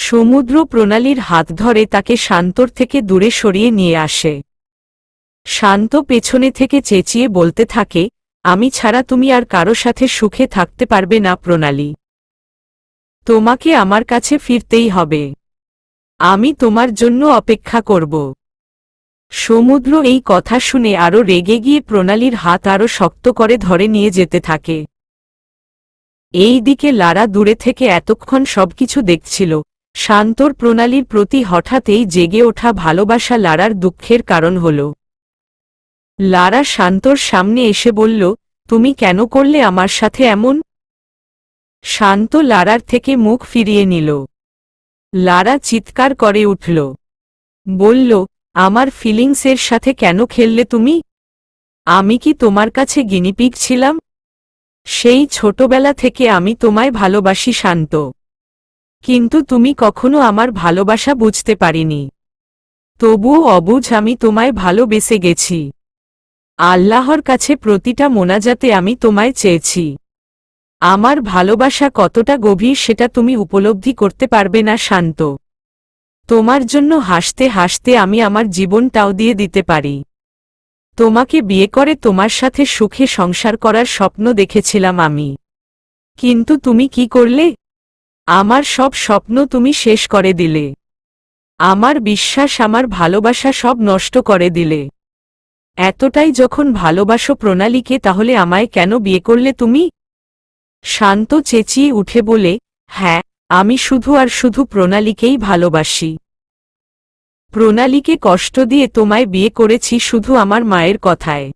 সমুদ্র প্রণালীর হাত ধরে তাকে শান্তর থেকে দূরে সরিয়ে নিয়ে আসে। শান্ত পেছনে থেকে চেঁচিয়ে বলতে থাকে, আমি ছাড়া তুমি আর কারো সাথে সুখে থাকতে পারবে না প্রণালী। তোমাকে আমার কাছে ফিরতেই হবে। আমি তোমার জন্য অপেক্ষা করব। সমুদ্র এই কথা শুনে আরো রেগে গিয়ে প্রণালীর হাত আরো শক্ত করে ধরে নিয়ে যেতে থাকে। এই দিকে লারা দূরে থেকে এতক্ষণ সবকিছু দেখছিল। শান্তর প্রণালীর প্রতি হঠাৎই জেগে ওঠা ভালোবাসা লারার দুঃখের কারণ হল। লারা শান্তর সামনে এসে বলল, তুমি কেন করলে আমার সাথে এমন? শান্ত লারার থেকে মুখ ফিরিয়ে নিল। লারা চিৎকার করে উঠল, বলল, আমার ফিলিংসের সাথে কেন খেললে তুমি? আমি কি তোমার কাছে গিনিপিগ ছিলাম? সেই ছোটবেলা থেকে আমি তোমায় ভালোবাসি শান্ত, কিন্তু তুমি কখনো আমার ভালোবাসা বুঝতে পারিনি। তবুও অবুঝ আমি তোমায় ভালোবেসে গেছি। আল্লাহর কাছে প্রতিটা মোনাজাতে আমি তোমায় চেয়েছি। আমার ভালোবাসা কতটা গভীর সেটা তুমি উপলব্ধি করতে পারবে না শান্ত। তোমার জন্য হাসতে হাসতে আমি আমার জীবনটাও দিয়ে দিতে পারি। তোমাকে বিয়ে করে তোমার সাথে সুখে সংসার করার স্বপ্ন দেখেছিলাম আমি। কিন্তু তুমি কি করলে? আমার সব স্বপ্ন তুমি শেষ করে দিলে। আমার বিশ্বাস, আমার ভালোবাসা সব নষ্ট করে দিলে। এতটাই যখন ভালোবাসো প্রণালীকে, তাহলে আমায় কেন বিয়ে করলে তুমি? শান্ত চেঁচিয়ে উঠে বলে, হ্যাঁ, আমি শুধু আর শুধু প্রণালীকেই ভালোবাসি। প্রণালীকে কষ্ট দিয়ে তোমায় বিয়ে করেছি শুধু আমার মায়ের কথায়।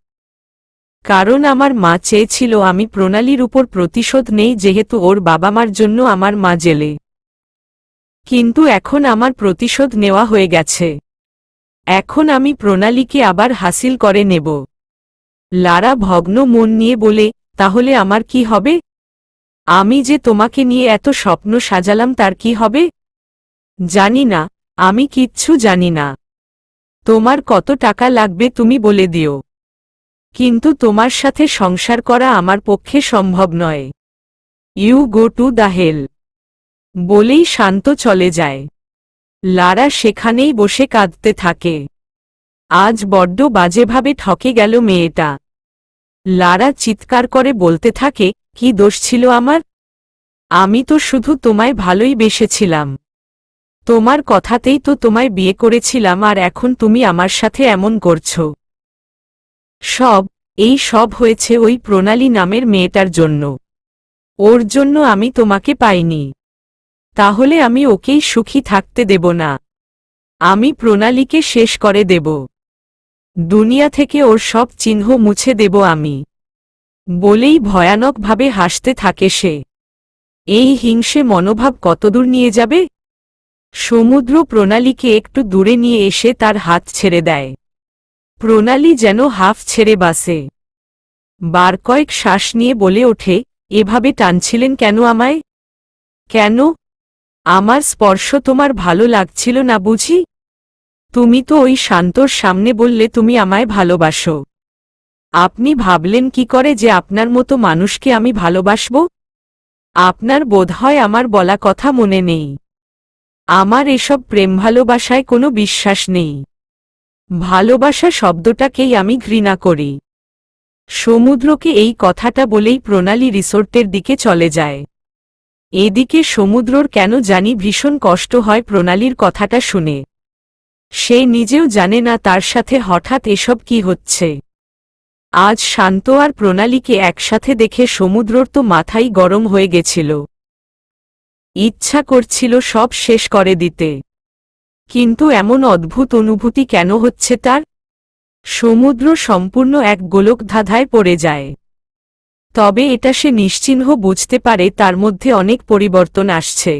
কারণ আমার মা চেয়েছিল আমি প্রণালীর উপর প্রতিশোধ নেই, যেহেতু ওর বাবা মার জন্য আমার মা জেলে। কিন্তু এখন আমার প্রতিশোধ নেওয়া হয়ে গেছে। এখন আমি প্রণালীকে আবার হাসিল করে নেব। লারা ভগ্ন মন নিয়ে বলে, তাহলে আমার কি হবে? আমি যে তোমাকে নিয়ে এত স্বপ্ন সাজালাম তার কি হবে? জানি না, আমি কিচ্ছু জানি না। তোমার কত টাকা লাগবে তুমি বলে দিও, কিন্তু তোমার সাথে সংসার করা আমার পক্ষে সম্ভব নয়। You go to the hell. বলেই শান্ত চলে যায়। লারা সেখানেই বসে কাঁদতে থাকে। আজ বড্ড বাজেভাবে ঠকে গেল মেয়েটা। লারা চিৎকার করে বলতে থাকে, কি দোষ ছিল আমার? আমি তো শুধু তোমায় ভালোই বেসেছিলাম। তোমার কথাতেই তো তোমায় বিয়ে করেছিলাম, আর এখন তুমি আমার সাথে এমন করছো। এই সব হয়েছে ওই প্রণালী নামের মেয়েটার জন্য। ওর জন্য আমি তোমাকে পাইনি। তাহলে আমি ওকেই সুখী থাকতে দেব না। আমি প্রণালীকে শেষ করে দেব। দুনিয়া থেকে ওর সব চিহ্ন মুছে দেব আমি। বলেই ভয়ানকভাবে হাসতে থাকে সে। এই হিংসে মনোভাব কতদূর নিয়ে যাবে? সমুদ্র প্রণালীকে একটু দূরে নিয়ে এসে তার হাত ছেড়ে দেয়। প্রণালী যেন হাফ ছেড়ে বাসে। বার কয়েক শ্বাস নিয়ে বলে ওঠে, এভাবে টানছিলেন কেন আমায়? কেন? আমার স্পর্শ তোমার ভালো লাগছিল না বুঝি? তুমি তো ওই শান্তর সামনে বললে তুমি আমায় ভালোবাসো। আপনি ভাবলেন কি করে যে আপনার মতো মানুষকে আমি ভালোবাসব? আপনার বোধহয় আমার বলা কথা মনে নেই। আমার এসব প্রেম ভালোবাসায় কোনো বিশ্বাস নেই। ভালোবাসা শব্দটাকেই আমি ঘৃণা করি। সমুদ্রকে এই কথাটা বলেই প্রণালী রিসোর্টের দিকে চলে যায়। এদিকে সমুদ্রর কেন জানি ভীষণ কষ্ট হয় প্রণালীর কথাটা শুনে। সে নিজেও জানে না তার সাথে হঠাৎ এসব কি হচ্ছে। আজ শান্ত আর প্রণালীকে একসাথে দেখে সমুদ্রর তো মাথাই গরম হয়ে গেছিল। ইচ্ছা করছিল সব শেষ করে দিতে। কিন্তু এমন অদ্ভুত অনুভূতি কেন হচ্ছে তার? সমুদ্র সম্পূর্ণ এক গোলকধাঁধায় পড়ে যায়। তবে এটা সে নিশ্চিহ্ন বুঝতে পারে তার মধ্যে অনেক পরিবর্তন আসছে।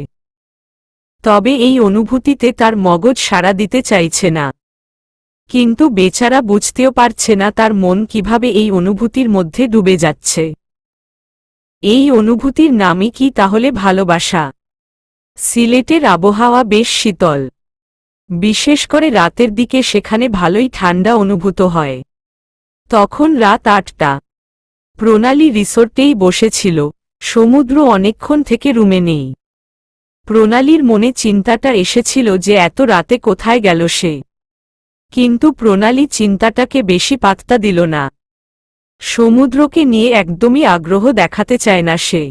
তবে এই অনুভূতিতে তার মগজ সাড়া দিতে চাইছে না। কিন্তু বেচারা বুঝতেও পারছে না তার মন কিভাবে এই অনুভূতির মধ্যে ডুবে যাচ্ছে। এই অনুভূতির নামই কি তাহলে ভালোবাসা? সিলেটের আবহাওয়া বেশ শীতল। বিশেষ করে রাতের দিকে সেখানে ভালোই ঠান্ডা অনুভূত হয়। তখন রাত ৮টা। প্রণালী রিসোর্টেই বসেছিল। সমুদ্র অনেকক্ষণ থেকে রুমে নেই। প্রণালীর মনে চিন্তাটা এসেছিল যে এত রাতে কোথায় গেল সে। কিন্তু প্রণালী চিন্তাটাকে বেশি পাত্তা দিল না। সমুদ্রকে নিয়ে একদমই আগ্রহ দেখাতে চায় না সে।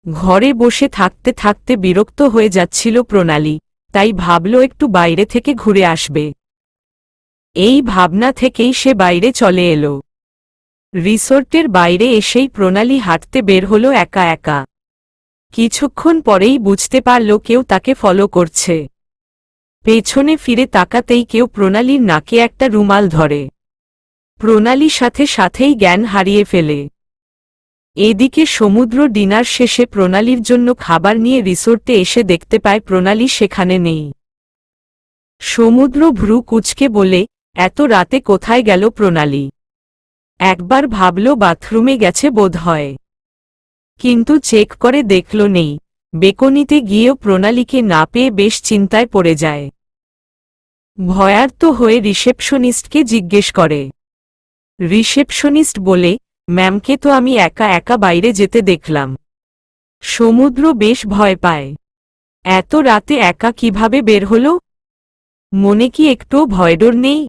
ঘরে বসে থাকতে থাকতে বিরক্ত হয়ে যাচ্ছিল প্রণালী, তাই ভাবল একটু বাইরে থেকে ঘুরে আসবে। এই ভাবনা থেকেই সে বাইরে চলে এলো। রিসোর্টের বাইরে এসেই প্রণালী হাঁটতে বের হলো একা একা। কিছুক্ষণ পরেই বুঝতে পারল কেউ তাকে ফলো করছে। পেছনে ফিরে তাকাতেই কেউ প্রণালীর নাকে একটা রুমাল ধরে। প্রণালী সাথে সাথেই জ্ঞান হারিয়ে ফেলে। এদিকে সমুদ্র ডিনার শেষে প্রণালীর জন্য খাবার নিয়ে রিসোর্টে এসে দেখতে পায় প্রণালী সেখানে নেই। সমুদ্র ভ্রু কুঁচকে বলে, এত রাতে কোথায় গেল প্রণালী? একবার ভাবল বাথরুমে গেছে বোধহয়, কিন্তু চেক করে দেখল নেই। বেকনিতে গিয়েও প্রণালীকে না পেয়ে বেশ চিন্তায় পড়ে যায়। ভয়ার্ত হয়ে রিসেপশনিস্টকে জিজ্ঞেস করে। রিসেপশনিস্ট বলে, ম্যামকে তো আমি একা একা বাইরে যেতে দেখলাম। সমুদ্র বেশ ভয় পায়। এত রাতে একা কিভাবে বের হল? মনে কি একটুও ভয়ডর নেই?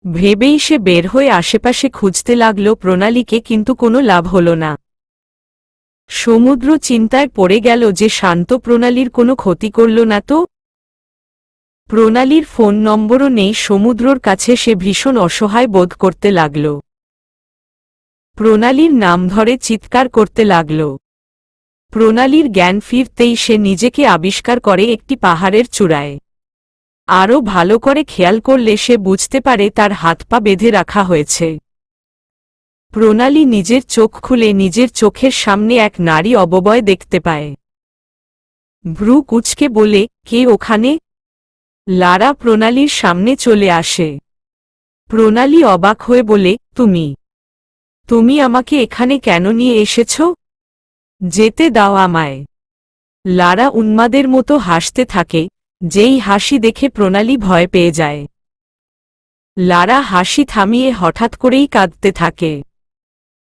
ভেবেই সে বের হয়ে আশেপাশে খুঁজতে লাগল প্রণালীকে, কিন্তু কোনো লাভ হল না। সমুদ্র চিন্তায় পড়ে গেল যে শান্ত প্রণালীর কোনো ক্ষতি করল না তো। প্রণালীর ফোন নম্বরও নেই সমুদ্রর কাছে। সে ভীষণ অসহায় বোধ করতে লাগল। প্রণালীর নাম ধরে চিৎকার করতে লাগল। প্রণালীর জ্ঞান ফিরতেই সে নিজেকে আবিষ্কার করে একটি পাহাড়ের চূড়ায়। আরও ভালো করে খেয়াল করলে সে বুঝতে পারে তার হাত পা বেঁধে রাখা হয়েছে। প্রণালী নিজের চোখ খুলে নিজের চোখের সামনে এক নারী অবয়ব দেখতে পায়। ভ্রু কুঁচকে বলে, কে ওখানে? লারা প্রণালীর সামনে চলে আসে। প্রণালী অবাক হয়ে বলে, তুমি আমাকে এখানে কেন নিয়ে এসেছ? যেতে দাও আমায়। লারা উন্মাদের মতো হাসতে থাকে, যেই হাসি দেখে প্রণালী ভয় পেয়ে যায়। লারা হাসি থামিয়ে হঠাৎ করেই কাঁদতে থাকে।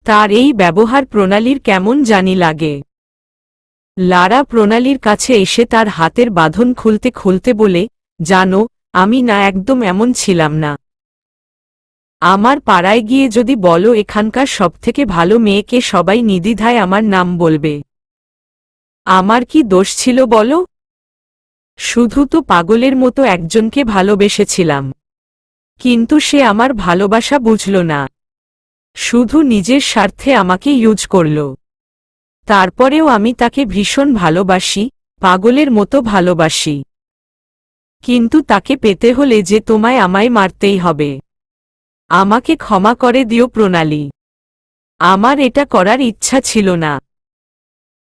তার এই ব্যবহার প্রণালীর কেমন জানি লাগে। লারা প্রণালীর কাছে এসে তার হাতের বাঁধন খুলতে খুলতে বলে, জানো, আমি না একদম এমন ছিলাম না। আমার পাড়ায় গিয়ে যদি বলো এখানকার সবথেকে ভালো মেয়েকে, সবাই নির্দ্বিধায় আমার নাম বলবে। আমার কি দোষ ছিল বলো? শুধু তো পাগলের মতো একজনকে ভালোবেসেছিলাম, কিন্তু সে আমার ভালোবাসা বুঝল না। শুধু নিজের স্বার্থে আমাকে ইউজ করল। তারপরেও আমি তাকে ভীষণ ভালোবাসি, পাগলের মতো ভালোবাসি। কিন্তু তাকে পেতে হলে যে তোমায় আমায় মারতেই হবে। আমাকে ক্ষমা করে দিও প্রণালী। আমার এটা করার ইচ্ছা ছিল না,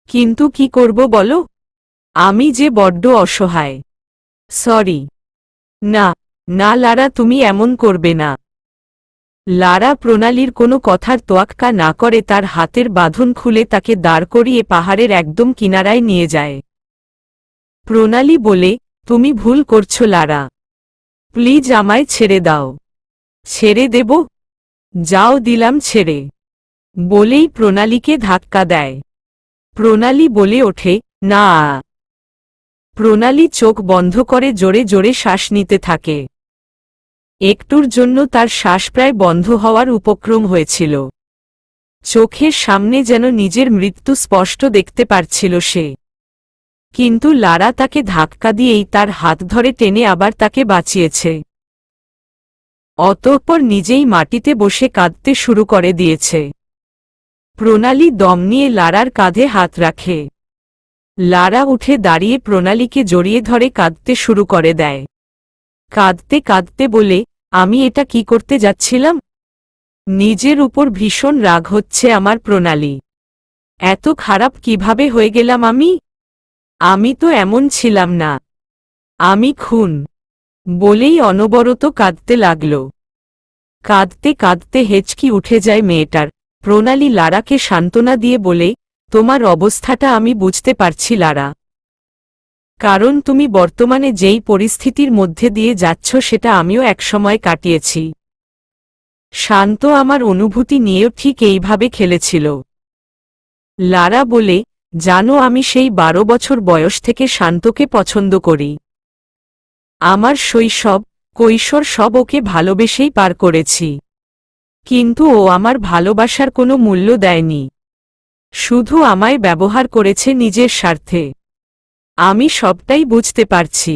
কিন্তু কি করব বলো? আমি যে বড্ড অসহায়। সরি। না না লারা, তুমি এমন করবে না। লারা প্রণালীর কোনো কথার তোয়াক্কা না করে তার হাতের বাঁধন খুলে তাকে দাঁড় করিয়ে পাহাড়ের একদম কিনারায় নিয়ে যায়। প্রণালী বলে, তুমি ভুল করছো লারা, প্লিজ আমায় ছেড়ে দাও। ছেড়ে দেব? যাও দিলাম ছেড়ে, বলেই প্রণালীকে ধাক্কা দেয়। প্রণালী বলে ওঠে, না। প্রণালী চোখ বন্ধ করে জোরে জোরে শ্বাস নিতে থাকে। একটুর জন্য তার শ্বাস প্রায় বন্ধ হওয়ার উপক্রম হয়েছিল। চোখের সামনে যেন নিজের মৃত্যু স্পষ্ট দেখতে পারছিল সে। কিন্তু লারা তাকে ধাক্কা দিয়েই তার হাত ধরে টেনে আবার তাকে বাঁচিয়েছে। অতঃপর নিজেই মাটিতে বসে কাঁদতে শুরু করে দিয়েছে। প্রণালী দম নিয়ে লারার কাঁধে হাত রাখে। লারা উঠে দাঁড়িয়ে প্রণালীকে জড়িয়ে ধরে কাঁদতে শুরু করে দেয়। কাঁদতে কাঁদতে বলে, আমি এটা কি করতে যাচ্ছিলাম? নিজের উপর ভীষণ রাগ হচ্ছে আমার প্রণালী। এত খারাপ কিভাবে হয়ে গেলাম আমি তো এমন ছিলাম না। আমি খুন। বলেই অনবরত কাঁদতে লাগল। কাঁদতে কাঁদতে হেঁচকি উঠে যায় মেয়েটার। প্রণালী লারাকে সান্ত্বনা দিয়ে বলে, তোমার অবস্থাটা আমি বুঝতে পারছি লারা। কারণ তুমি বর্তমানে যেই পরিস্থিতির মধ্যে দিয়ে যাচ্ছ সেটা আমিও একসময় কাটিয়েছি। শান্ত আমার অনুভূতি নিয়েও ঠিক এইভাবে খেলেছিল। লারা বলে, জানো আমি সেই 12 বছর বয়স থেকে শান্তকে পছন্দ করি। আমার শৈশব কৈশোর সব ওকে ভালোবেসেই পার করেছি। কিন্তু ও আমার ভালোবাসার কোনো মূল্য দেয়নি, শুধু আমায় ব্যবহার করেছে নিজের স্বার্থে। আমি সবটাই বুঝতে পারছি।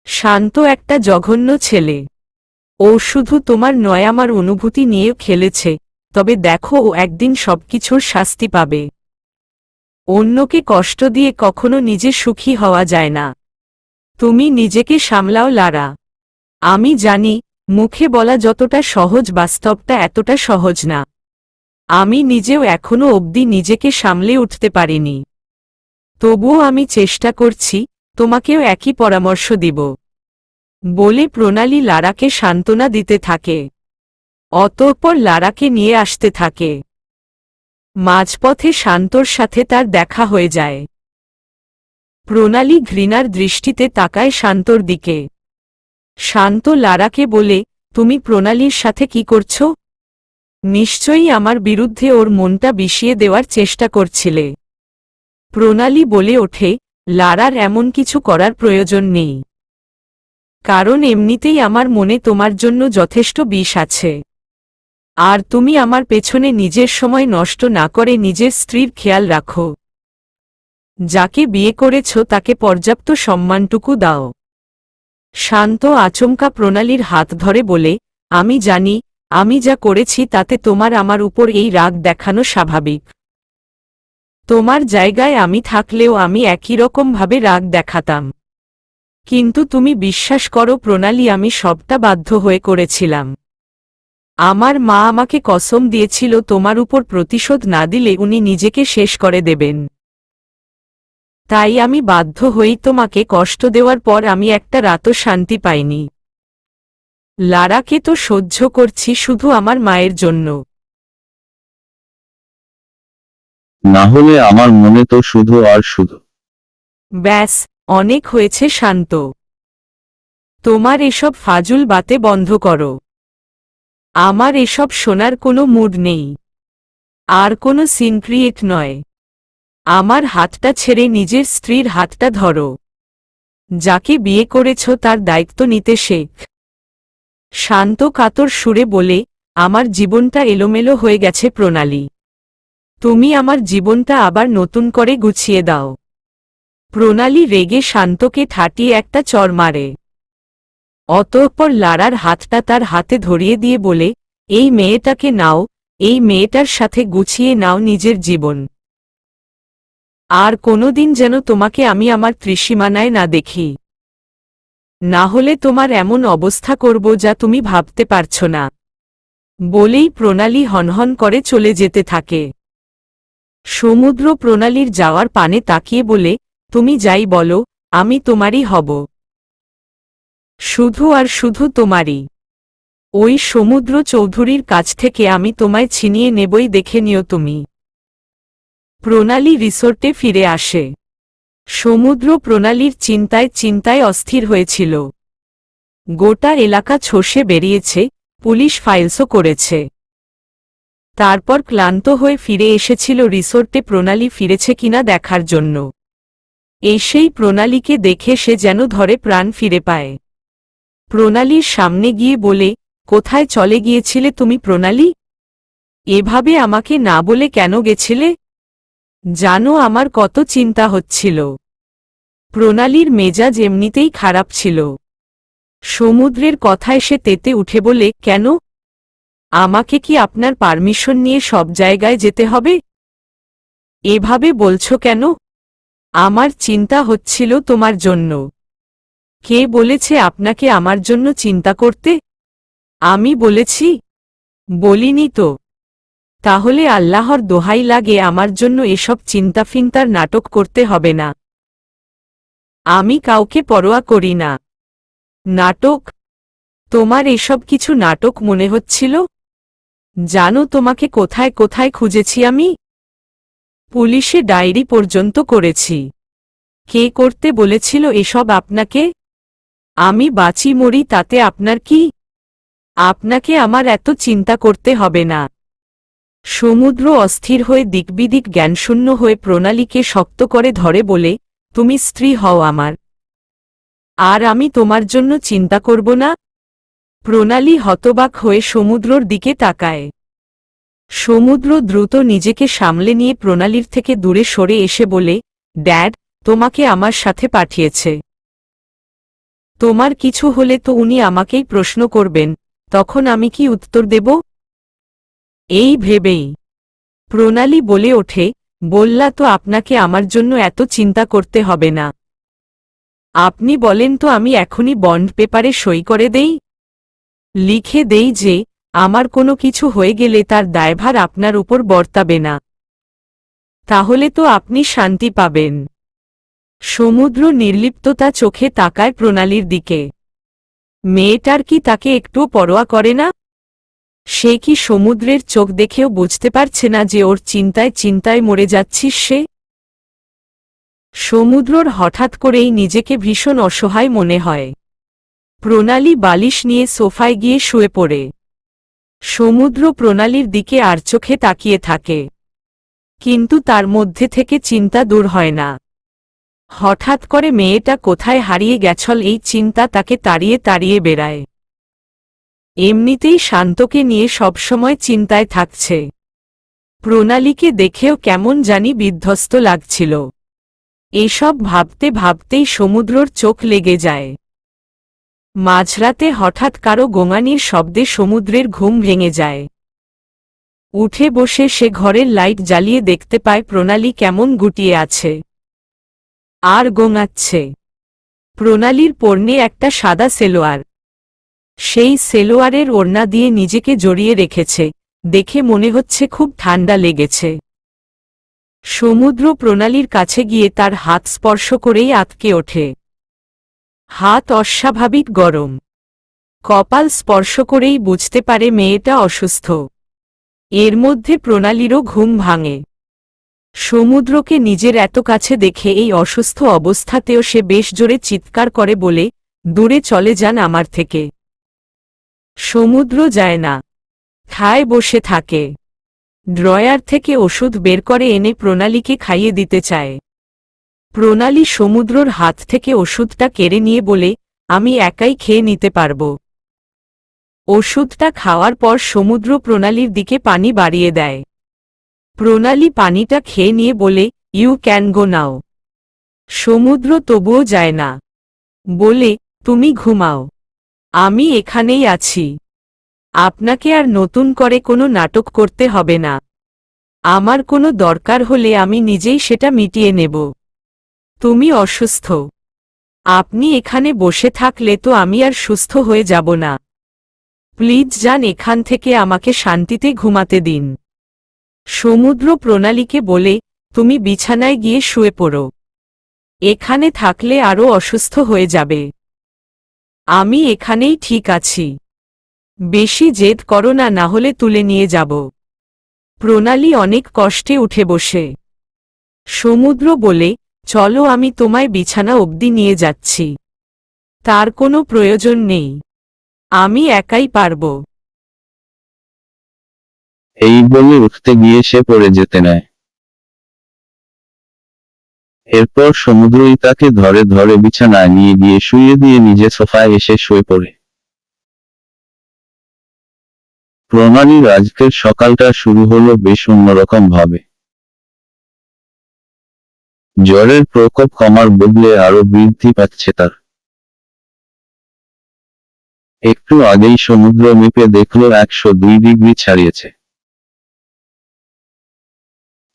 শান্ত একটা জঘন্য ছেলে। ও শুধু তোমার নয় আমার অনুভূতি নিয়েও খেলেছে। তবে দেখো ও একদিন সবকিছুর শাস্তি পাবে। অন্যকে কষ্ট দিয়ে কখনো নিজে সুখী হওয়া যায় না। তুমি নিজেকে সামলাও লারা। আমি জানি মুখে বলা যতটা সহজ বাস্তবটা এতটা সহজ না। আমি নিজেও এখনো অবধি নিজেকে সামলে উঠতে পারিনি। তবুও আমি চেষ্টা করছি, তোমাকেও একই পরামর্শ দিব বলে প্রণালী লারাকে সান্ত্বনা দিতে থাকে। অতঃপর লারাকে নিয়ে আসতে থাকে। মাঝপথে শান্তর সাথে তার দেখা হয়ে যায়। প্রণালী ঘৃণার দৃষ্টিতে তাকায় শান্তর দিকে। শান্ত লারাকে বলে, তুমি প্রণালীর সাথে কি করছো? নিশ্চয়ই আমার বিরুদ্ধে ওর মনটা বিষিয়ে দেওয়ার চেষ্টা করছিলে। প্রণালী বলে ওঠে, লারার এমন কিছু করার প্রয়োজন নেই। কারণ এমনিতেই আমার মনে তোমার জন্য যথেষ্ট বিষ আছে। আর তুমি আমার পেছনে নিজের সময় নষ্ট না করে নিজের স্ত্রীর খেয়াল রাখো। যাকে বিয়ে করেছ তাকে পর্যাপ্ত সম্মানটুকু দাও। শান্ত আচমকা প্রণালীর হাত ধরে বলে, আমি জানি আমি যা করেছি তাতে তোমার আমার উপর এই রাগ দেখানো স্বাভাবিক। তোমার জায়গায় আমি থাকলেও আমি একই রকমভাবে রাগ দেখাতাম। কিন্তু তুমি বিশ্বাস করো প্রণালী, আমি সবটা বাধ্য হয়ে করেছিলাম। আমার মা আমাকে কসম দিয়েছিল তোমার উপর প্রতিশোধ না দিলে উনি নিজেকে শেষ করে দেবেন। তাই আমি বাধ্য হয়েই তোমাকে কষ্ট দেওয়ার পর আমি একটা রাতও শান্তি পাইনি। লারাকে তো সহ্য করছি শুধু আমার মায়ের জন্য। না হলে আমার মনে তো শুধু আর শুধু। ব্যাস, অনেক হয়েছে শান্ত। তোমার এসব ফাজুল বাতে বন্ধ করো। আমার এসব শোনার কোনো মুড নেই। আর কোনো সিন ক্রিয়েট নয়। আমার হাতটা ছেড়ে নিজের স্ত্রীর হাতটা ধরো। যাকে বিয়ে করেছ তার দায়িত্ব নিতে শেখ। শান্ত কাতর সুরে বলে, আমার জীবনটা এলোমেলো হয়ে গেছে প্রণালী। তুমি আমার জীবনটা আবার নতুন করে গুছিয়ে দাও। প্রণালী রেগে শান্তকে ঠাটিয়ে একটা চড় মারে। অতঃপর লারার হাতটা তার হাতে ধরিয়ে দিয়ে বলে, এই মেয়েটাকে নাও, এই মেয়েটার সাথে গুছিয়ে নাও নিজের জীবন। আর কোনোদিন যেন তোমাকে আমি আমার ত্রিসীমানায় না দেখি। না হলে তোমার এমন অবস্থা করব যা তুমি ভাবতে পারছ না। বলেই প্রণালী হনহন করে চলে যেতে থাকে। সমুদ্র প্রণালীর যাওয়ার পানে তাকিয়ে বলে, তুমি যাই বলো, আমি তোমারই হব। শুধু আর শুধু তোমারই। ওই সমুদ্র চৌধুরীর কাছ থেকে আমি তোমায় ছিনিয়ে নেবই, দেখে নিও তুমি। প্রণালী রিসোর্টে ফিরে আসে। সমুদ্র প্রণালীর চিন্তায় চিন্তায় অস্থির হয়েছিল। গোটা এলাকা ছসে বেরিয়েছে, পুলিশ ফাইলসও করেছে। তারপর ক্লান্ত হয়ে ফিরে এসেছিল রিসোর্টে প্রণালী ফিরেছে কিনা দেখার জন্য। এসেই প্রণালীকে দেখে সে যেন ধরে প্রাণ ফিরে পায়। প্রণালীর সামনে গিয়ে বলে, কোথায় চলে গিয়েছিলে তুমি প্রণালী? এভাবে আমাকে না বলে কেন গেছিলে? জানো আমার কত চিন্তা হচ্ছিল। প্রণালীর মেজাজ এমনিতেই খারাপ ছিল। সমুদ্রের কথায় সে তেতে উঠে বলে, কেন? আমাকে কি আপনার পারমিশন নিয়ে সব জায়গায় যেতে হবে? এভাবে বলছো কেন? আমার চিন্তা হচ্ছিল তোমার জন্য। কে বলেছে আপনাকে আমার জন্য চিন্তা করতে? আমি বলেছি? বলিনি তো। তাহলে আল্লাহর দোহাই লাগে আমার জন্য এসব চিন্তাফিন্তার নাটক করতে হবে না। আমি কাউকে পরোয়া করি না। নাটক? তোমার এসব কিছু নাটক মনে হচ্ছিল? জানো তোমাকে কোথায় কোথায় খুঁজেছি আমি? পুলিশে ডায়েরি পর্যন্ত করেছি। কে করতে বলেছিল এসব আপনাকে? আমি বাঁচি মরি তাতে আপনার কি? আপনাকে আমার এত চিন্তা করতে হবে না। সমুদ্র অস্থির হয়ে দিকবিদিক জ্ঞানশূন্য হয়ে প্রণালীকে শক্ত করে ধরে বলে, তুমি স্ত্রী হও আমার, আর আমি তোমার জন্য চিন্তা করব না। প্রণালী হতবাক হয়ে সমুদ্রর দিকে তাকায়। সমুদ্র দ্রুত নিজেকে সামলে নিয়ে প্রণালীর থেকে দূরে সরে এসে বলে, ড্যাড, তোমাকে আমার সাথে পাঠিয়েছে। তোমার কিছু হলে তো উনি আমাকেই প্রশ্ন করবেন, তখন আমি কি উত্তর দেব? এই ভেবেই প্রণালী বলে ওঠে, বললা তো আপনাকে আমার জন্য এত চিন্তা করতে হবে না। আপনি বলেন তো আমি এখনই বন্ড পেপারে সই করে দেই, লিখে দেই যে আমার কোনো কিছু হয়ে গেলে তার দায়ভার আপনার উপর বর্তাবে না। তাহলে তো আপনি শান্তি পাবেন। সমুদ্র নির্লিপ্ততা চোখে তাকায় প্রণালীর দিকে। মেয়েটার কি তাকে একটুও পরোয়া করে না? সে কি সমুদ্রের চোখ দেখেও বুঝতে পারছে না যে ওর চিন্তায় চিন্তায় মরে যাচ্ছিস সে? সমুদ্রর হঠাৎ করেই নিজেকে ভীষণ অসহায় মনে হয়। প্রণালী বালিশ নিয়ে সোফায় গিয়ে শুয়ে পড়ে। সমুদ্র প্রণালীর দিকে আর চোখে তাকিয়ে থাকে, কিন্তু তার মধ্যে থেকে চিন্তা দূর হয় না। হঠাৎ করে মেয়েটা কোথায় হারিয়ে গেছল এই চিন্তা তাকে তাড়িয়ে তাড়িয়ে বেড়ায়। এমনিতেই শান্তকে নিয়ে সবসময় চিন্তায় থাকছে। প্রণালীকে দেখেও কেমন জানি বিধ্বস্ত লাগছিল। এসব ভাবতে ভাবতেই সমুদ্রর চোখ লেগে যায়। মাঝরাতে হঠাৎ কারো গোঙানির শব্দে সমুদ্রের ঘুম ভেঙে যায়। উঠে বসে সে ঘরের লাইট জ্বালিয়ে দেখতে পায় প্রণালী কেমন গুটিয়ে আছে আর গোঙাচ্ছে। প্রণালীর পরনে একটা সাদা সেলোয়ার। সেই সেলোয়ারের ওড়না দিয়ে নিজেকে জড়িয়ে রেখেছে, দেখে মনে হচ্ছে খুব ঠান্ডা লেগেছে। সমুদ্র প্রণালীর কাছে গিয়ে তার হাত স্পর্শ করেই আঁতকে ওঠে। হাত অস্বাভাবিক গরম। কপাল স্পর্শ করেই বুঝতে পারে মেয়েটা অসুস্থ। এর মধ্যে প্রণালীরও ঘুম ভাঙে। সমুদ্রকে নিজের এত কাছে দেখে এই অসুস্থ অবস্থাতেও সে বেশ জোরে চিৎকার করে বলে, দূরে চলে যান আমার থেকে। সমুদ্র যায় না, ঠায় বসে থাকে। ড্রয়ার থেকে ওষুধ বের করে এনে প্রণালীকে খাইয়ে দিতে চায়। প্রণালী সমুদ্রর হাত থেকে ওষুধটা কেড়ে নিয়ে বলে, আমি একাই খেয়ে নিতে পারব। ওষুধটা খাওয়ার পর সমুদ্র প্রণালীর দিকে পানি বাড়িয়ে দেয়। প্রণালী পানিটা খেয়ে নিয়ে বলে, ইউ ক্যান গো নাও। সমুদ্র তবুও যায় না, বলে, তুমি ঘুমাও, আমি এখানেই আছি। আপনাকে আর নতুন করে কোনো নাটক করতে হবে না। আমার কোনো দরকার হলে আমি নিজেই সেটা মিটিয়ে নেব। তুমি অসুস্থ, আপনি এখানে বসে থাকলে তো আমি আর সুস্থ হয়ে যাব না। প্লিজ যান এখান থেকে, আমাকে শান্তিতে ঘুমাতে দিন। সমুদ্র প্রণালীকে বলে, তুমি বিছানায় গিয়ে শুয়ে পড়ো। এখানে থাকলে আরও অসুস্থ হয়ে যাবে। আমি এখানেই ঠিক আছি। বেশি জেদ করো না, না হলে তুলে নিয়ে যাব। প্রণালী অনেক কষ্টে উঠে বসে। সমুদ্র বলে, চলো আমি তোমায় বিছানা অবধি নিয়ে যাচ্ছি। তার কোনো প্রয়োজন নেই, আমি একাই পারব। এই বলে উঠতে গিয়ে সে পড়ে যেতে নেয়। এরপর সমুদ্রই তাকে ধরে ধরে বিছানায় নিয়ে গিয়ে শুইয়ে দিয়ে নিজে সোফায় এসে শুয়ে পড়ে। প্রণালীর আজকের সকালটা শুরু হলো বেশ অন্যরকম ভাবে। জ্বরের প্রকোপ কমার বদলে আরো বৃদ্ধি পাচ্ছে তার। একটু আগেই সমুদ্র মেপে দেখল 102 ডিগ্রি ছাড়িয়েছে।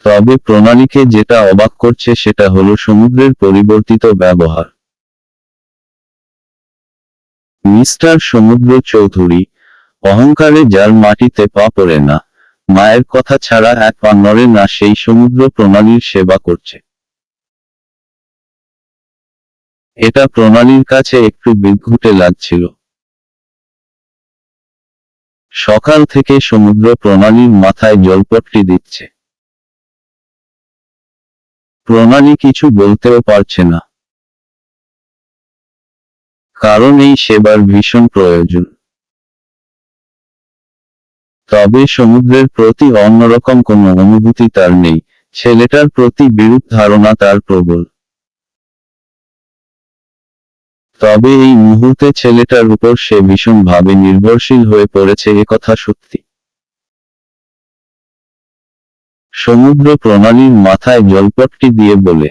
তবে প্রণালীকে যেটা অবাক করছে সেটা হলো সমুদ্রের পরিবর্তিত ব্যবহার। মিস্টার সমুদ্র চৌধুরী, অহংকারে যার মাটিতে পা পড়ে না, মায়ের কথা ছাড়া এক পা নড়ে না, সেই সমুদ্র প্রণালীর সেবা করছে। এটা প্রণালীর কাছে একটু বিদঘুটে লাগছিল। সকাল থেকে সমুদ্র প্রণালীর মাথায় জলপট্টি দিচ্ছে। প্রণালী কিছু বলতেও পারছে না, কারণ এই সেবার ভীষণ প্রয়োজন। তবে সমুদ্রের প্রতি অন্যরকম কোনো অনুভূতি তার নেই, ছেলেটার প্রতি বিরূপ ধারণা তার প্রবল। তবে এই মুহূর্তে ছেলেটার উপর সে ভীষণভাবে নির্ভরশীল হয়ে পড়েছে, একথা সত্যি। সমুদ্র প্রণালীর মাথায় জলপট্টি দিয়ে বলে,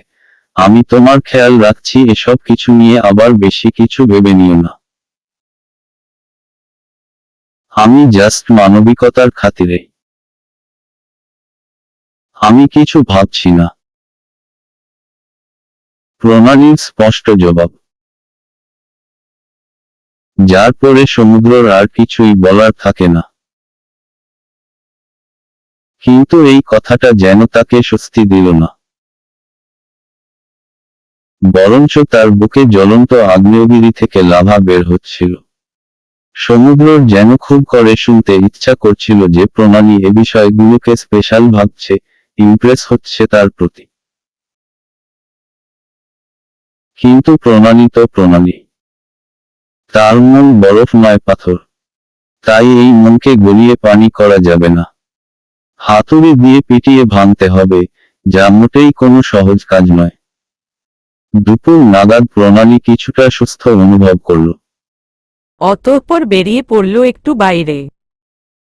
আমি তোমার খেয়াল রাখছি, এসব কিছু নিয়ে আবার বেশি কিছু ভেবে নিও না। আমি জাস্ট মানবিকতার খাতিরে। আমি কিছু ভাবছি না। প্রণালীর স্পষ্ট জবাব, যার পরে সমুদ্রর আর কিছুই বলার থাকে না। কিন্তু এই কথাটা যেন তাকে স্বস্তি দিল না, বরঞ্চ তার বুকে জ্বলন্ত আগ্নেয়গিরি থেকে লাভা বের হচ্ছিল। সমুদ্রর যেন খুব করে শুনতে ইচ্ছা করছিল যে প্রণালী এ বিষয়গুলোকে স্পেশাল ভাবছে, ইমপ্রেস হচ্ছে তার প্রতি। কিন্তু প্রণালী তো প্রণালী, তার মন বরফ নয়, পাথর। তাই এই মনকে গলিয়ে পানি করা যাবে না, হাতুড়ি দিয়ে পিটিয়ে ভাঙতে হবে, যা মোটেই কোনো সহজ কাজ নয়। দুপুর নাগাদ প্রণালী কিছুটা সুস্থ অনুভব করল। অতঃপর বেরিয়ে পড়ল একটু বাইরে।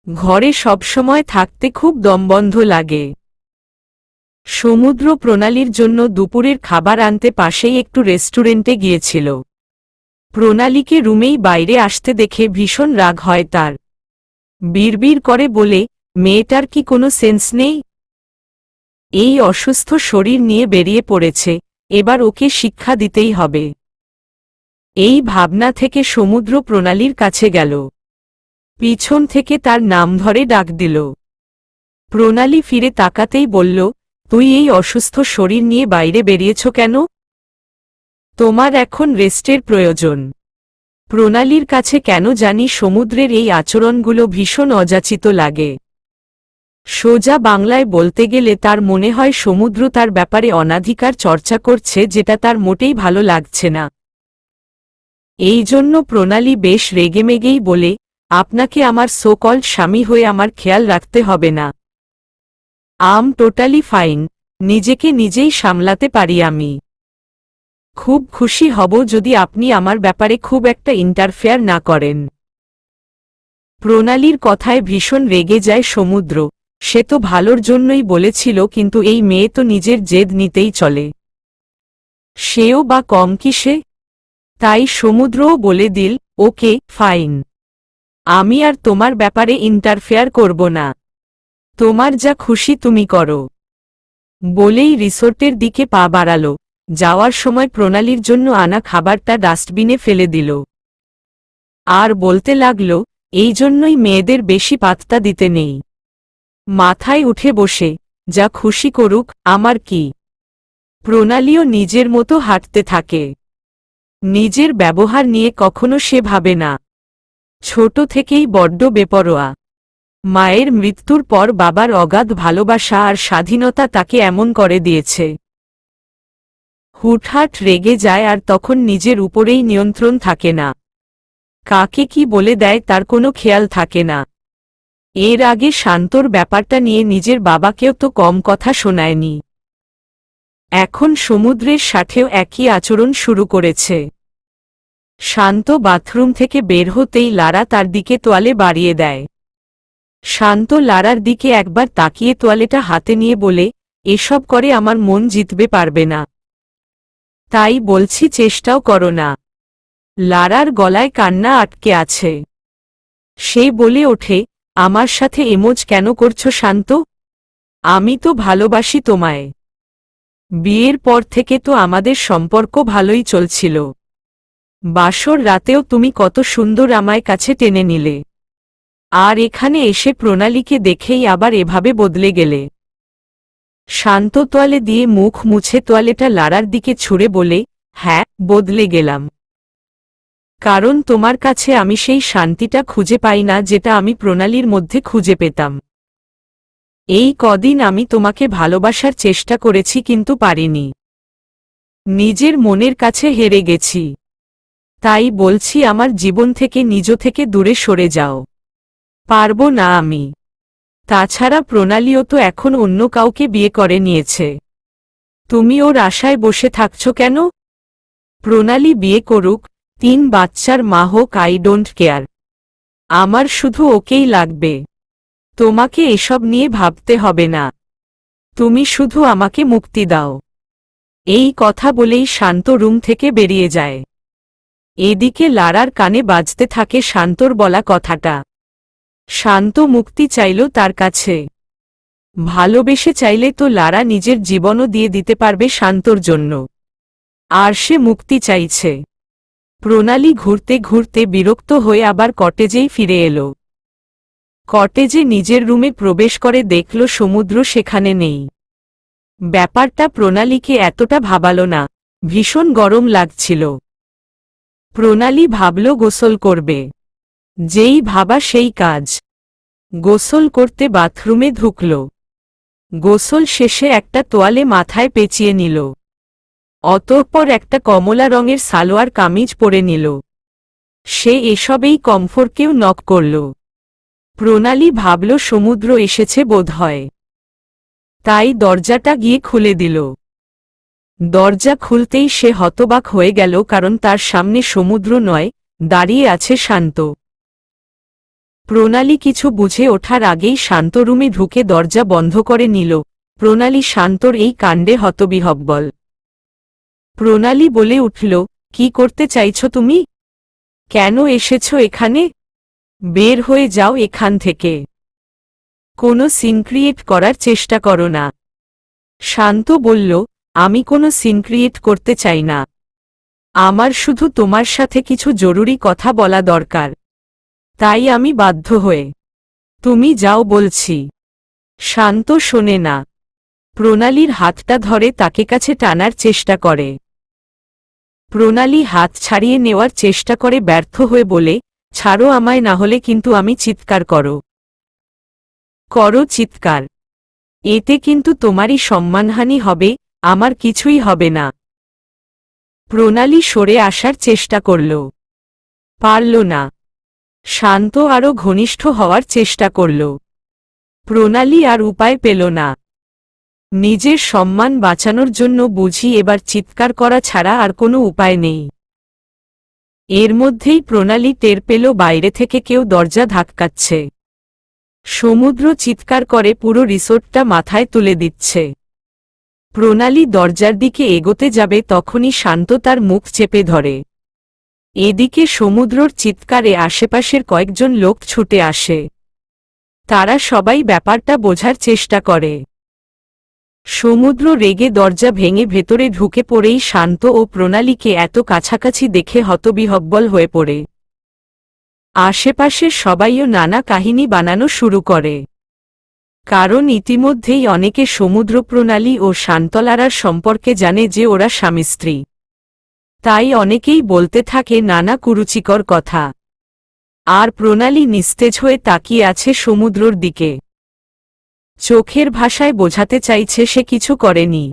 ঘরে সবসময় থাকতে খুব দমবন্ধ লাগে। সমুদ্র প্রণালীর জন্য দুপুরের খাবার আনতে পাশেই একটু রেস্টুরেন্টে গিয়েছিল। প্রণালীকে রুমেই বাইরে আসতে দেখে ভীষণ রাগ হয় তার। বিড়বিড় করে বলে, মেয়েটার কি কোনো সেন্স নেই? এই অসুস্থ শরীর নিয়ে বেরিয়ে পড়েছে, এবার ওকে শিক্ষা দিতেই হবে। এই ভাবনা থেকে সমুদ্র প্রণালীর কাছে গেল। পিছন থেকে তার নাম ধরে ডাক দিল। প্রণালী ফিরে তাকাতেই বলল, তুই এই অসুস্থ শরীর নিয়ে বাইরে বেরিয়েছ কেন? তোমার এখন রেস্টের প্রয়োজন। প্রণালীর কাছে কেন জানি সমুদ্রের এই আচরণগুলো ভীষণ অযাচিত লাগে। সোজা বাংলায় বলতে গেলে তার মনে হয় সমুদ্র তার ব্যাপারে অনাধিকার চর্চা করছে, যেটা তার মোটেই ভালো লাগছে না। এই জন্য প্রণালী বেশ রেগেমেগেই বলে, আপনাকে আমার সো কল্ড স্বামী হয়ে আমার খেয়াল রাখতে হবে না। আম টোটালি ফাইন, নিজেকে নিজেই সামলাতে পারি আমি। খুব খুশি হব যদি আপনি আমার ব্যাপারে খুব একটা ইন্টারফেয়ার না করেন। প্রণালীর কথায় ভীষণ রেগে যায় সমুদ্র। সে তো ভালোর জন্যই বলেছিল, কিন্তু এই মেয়ে তো নিজের জেদ নিতেই চলে। সেও বা কম কিসে? তাই সমুদ্রও বলে দিল, ওকে ফাইন, আমি আর তোমার ব্যাপারে ইন্টারফেয়ার করব না। তোমার যা খুশি তুমি করো। বলেই রিসোর্টের দিকে পা বাড়াল। যাওয়ার সময় প্রণালীর জন্য আনা খাবারটা ডাস্টবিনে ফেলে দিল। আর বলতে লাগল, এই জন্যই মেয়েদের বেশি পাত্তা দিতে নেই। মাথায় উঠে বসে যা খুশি করুক, আমার কি। প্রণালীও নিজের মতো হাঁটতে থাকে। নিজের ব্যবহার নিয়ে কখনো সে ভাবে না। ছোট থেকেই বড্ড বেপরোয়া। মায়ের মৃত্যুর পর বাবার অগাধ ভালোবাসা আর স্বাধীনতা তাকে এমন করে দিয়েছে। হুটহাট রেগে যায় আর তখন নিজের উপরেই নিয়ন্ত্রণ থাকে না। কাকে কি বলে দেয় তার কোনো খেয়াল থাকে না। এর আগে শান্তর ব্যাপারটা নিয়ে নিজের বাবাকেও তো কম কথা শোনায়নি। এখন সমুদ্রের সাথেও একই আচরণ শুরু করেছে। শান্ত বাথরুম থেকে বের হতেই লারা তার দিকে তোয়ালে বাড়িয়ে দেয়। শান্ত লারার দিকে একবার তাকিয়ে তোয়ালেটা হাতে নিয়ে বলে, এসব করে আমার মন জিতবে পারবে না। তাই বলছি চেষ্টাও করো না। লারার গলায় কান্না আটকে আছে। সে বলে ওঠে, আমার সাথে এমোজ কেন করছো শান্ত? আমি তো ভালোবাসি তোমায়। বিয়ের পর থেকে তো আমাদের সম্পর্ক ভালোই চলছিল। বাসর রাতেও তুমি কত সুন্দর আমায় কাছে টেনে নিলে। আর এখানে এসে প্রণালীকে দেখেই আবার এভাবে বদলে গেলে। শান্ত তোয়ালে দিয়ে মুখ মুছে তোয়ালেটা লারার দিকে ছুঁড়ে বলে, হ্যাঁ, বদলে গেলাম। কারণ তোমার কাছে আমি সেই শান্তিটা খুঁজে পাই না যেটা আমি প্রণালীর মধ্যে খুঁজে পেতাম। এই কদিন আমি তোমাকে ভালোবাসার চেষ্টা করেছি, কিন্তু পারিনি। নিজের মনের কাছে হেরে গেছি। তাই বলছি আমার জীবন থেকে নিজ থেকে দূরে সরে যাও। পারবো না আমি। তাছাড়া প্রণালীও তো এখন অন্য কাউকে বিয়ে করে নিয়েছে। তুমি ওর আশায় বসে থাকছ কেন? প্রণালী বিয়ে করুক, 3 বাচ্চার মা হোক, আই ডোন্ট কেয়ার। আমার শুধু ওকেই লাগবে। তোমাকে এসব নিয়ে ভাবতে হবে না। তুমি শুধু আমাকে মুক্তি দাও। এই কথা বলেই শান্ত রুম থেকে বেরিয়ে যায়। এদিকে লারার কানে বাজতে থাকে শান্তর বলা কথাটা। শান্ত মুক্তি চাইল তার কাছে। ভালোবেসে চাইলে তো লারা নিজের জীবনও দিয়ে দিতে পারবে শান্তর জন্য। আর সে মুক্তি চাইছে। প্রণালী ঘুরতে ঘুরতে বিরক্ত হয়ে আবার কটেজেই ফিরে এলো। কটেজে নিজের রুমে প্রবেশ করে দেখল সমুদ্র সেখানে নেই। ব্যাপারটা প্রণালীকে এতটা ভাবালো না, ভীষণ গরম লাগছিল। প্রণালী ভাবল গোসল করবে। যেই ভাবা সেই কাজ। গোসল করতে বাথরুমে ঢুকল। গোসল শেষে একটা তোয়ালে মাথায় পেঁচিয়ে নিল। অতঃপর একটা কমলা রঙের সালোয়ার কামিজ পরে নিল। সে এসবেই কমফোর্টকেও নক করল। প্রণালী ভাবল সমুদ্র এসেছে বোধহয়। তাই দরজাটা গিয়ে খুলে দিল। দরজা খুলতেই সে হতবাক হয়ে গেল, কারণ তার সামনে সমুদ্র নয়, দাঁড়িয়ে আছে শান্ত। প্রণালী কিছু বুঝে ওঠার আগেই শান্ত রুমে ঢুকে দরজা বন্ধ করে নিল। প্রণালী শান্তর এই কাণ্ডে হতবিহ্বল। প্রণালী বলে উঠল, কি করতে চাইছ তুমি? কেন এসেছ এখানে? বের হয়ে যাও এখান থেকে। কোনো সিন ক্রিয়েট করার চেষ্টা করো না। শান্ত বলল, আমি কোনো সিন ক্রিয়েট করতে চাই না। আমার শুধু তোমার সাথে কিছু জরুরি কথা বলা দরকার। তাই আমি বাধ্য হয়ে। তুমি যাও বলছি। শান্ত শোনে না। প্রণালীর হাতটা ধরে তাকে কাছে টানার চেষ্টা করে। প্রণালী হাত ছাড়িয়ে নেওয়ার চেষ্টা করে ব্যর্থ হয়ে বলে, ছাড়ো আমায়, না হলে কিন্তু আমি চিৎকার করো চিৎকার। এতে কিন্তু তোমারই সম্মানহানি হবে, আমার কিছুই হবে না। প্রণালী সরে আসার চেষ্টা করল। পারল না। শান্ত আরও ঘনিষ্ঠ হওয়ার চেষ্টা করল। প্রণালী আর উপায় পেল না। নিজের সম্মান বাঁচানোর জন্য বুঝি এবার চিৎকার করা ছাড়া আর কোনো উপায় নেই। এর মধ্যেই প্রণালী টের পেল বাইরে থেকে কেউ দরজা ধাক্কাচ্ছে। সমুদ্র চিৎকার করে পুরো রিসোর্টটা মাথায় তুলে দিচ্ছে। প্রণালী দরজার দিকে এগোতে যাবে, তখনই শান্ত তার মুখ চেপে ধরে। এদিকে সমুদ্রর চিৎকারে আশেপাশের কয়েকজন লোক ছুটে আসে। তারা সবাই ব্যাপারটা বোঝার চেষ্টা করে। সমুদ্র রেগে দরজা ভেঙে ভেতরে ঢুকে পড়েই শান্ত ও প্রণালীকে এত কাছাকাছি দেখে হতবিহ্বল হয়ে পড়ে। আশেপাশের সবাইও নানা কাহিনী বানানো শুরু করে। কারণ ইতিমধ্যেই অনেকে সমুদ্র, প্রণালী ও শান্তলারার সম্পর্কে জানে যে ওরা স্বামী স্ত্রী। তাই অনেকেই বলতে থাকে নানা কুরুচিকর কথা। আর প্রণালী নিস্তেজ হয়ে তাকিয়ে আছে সমুদ্রর দিকে। চোখের ভাষায় বোঝাতে চাইছে সে কিছু করেনি।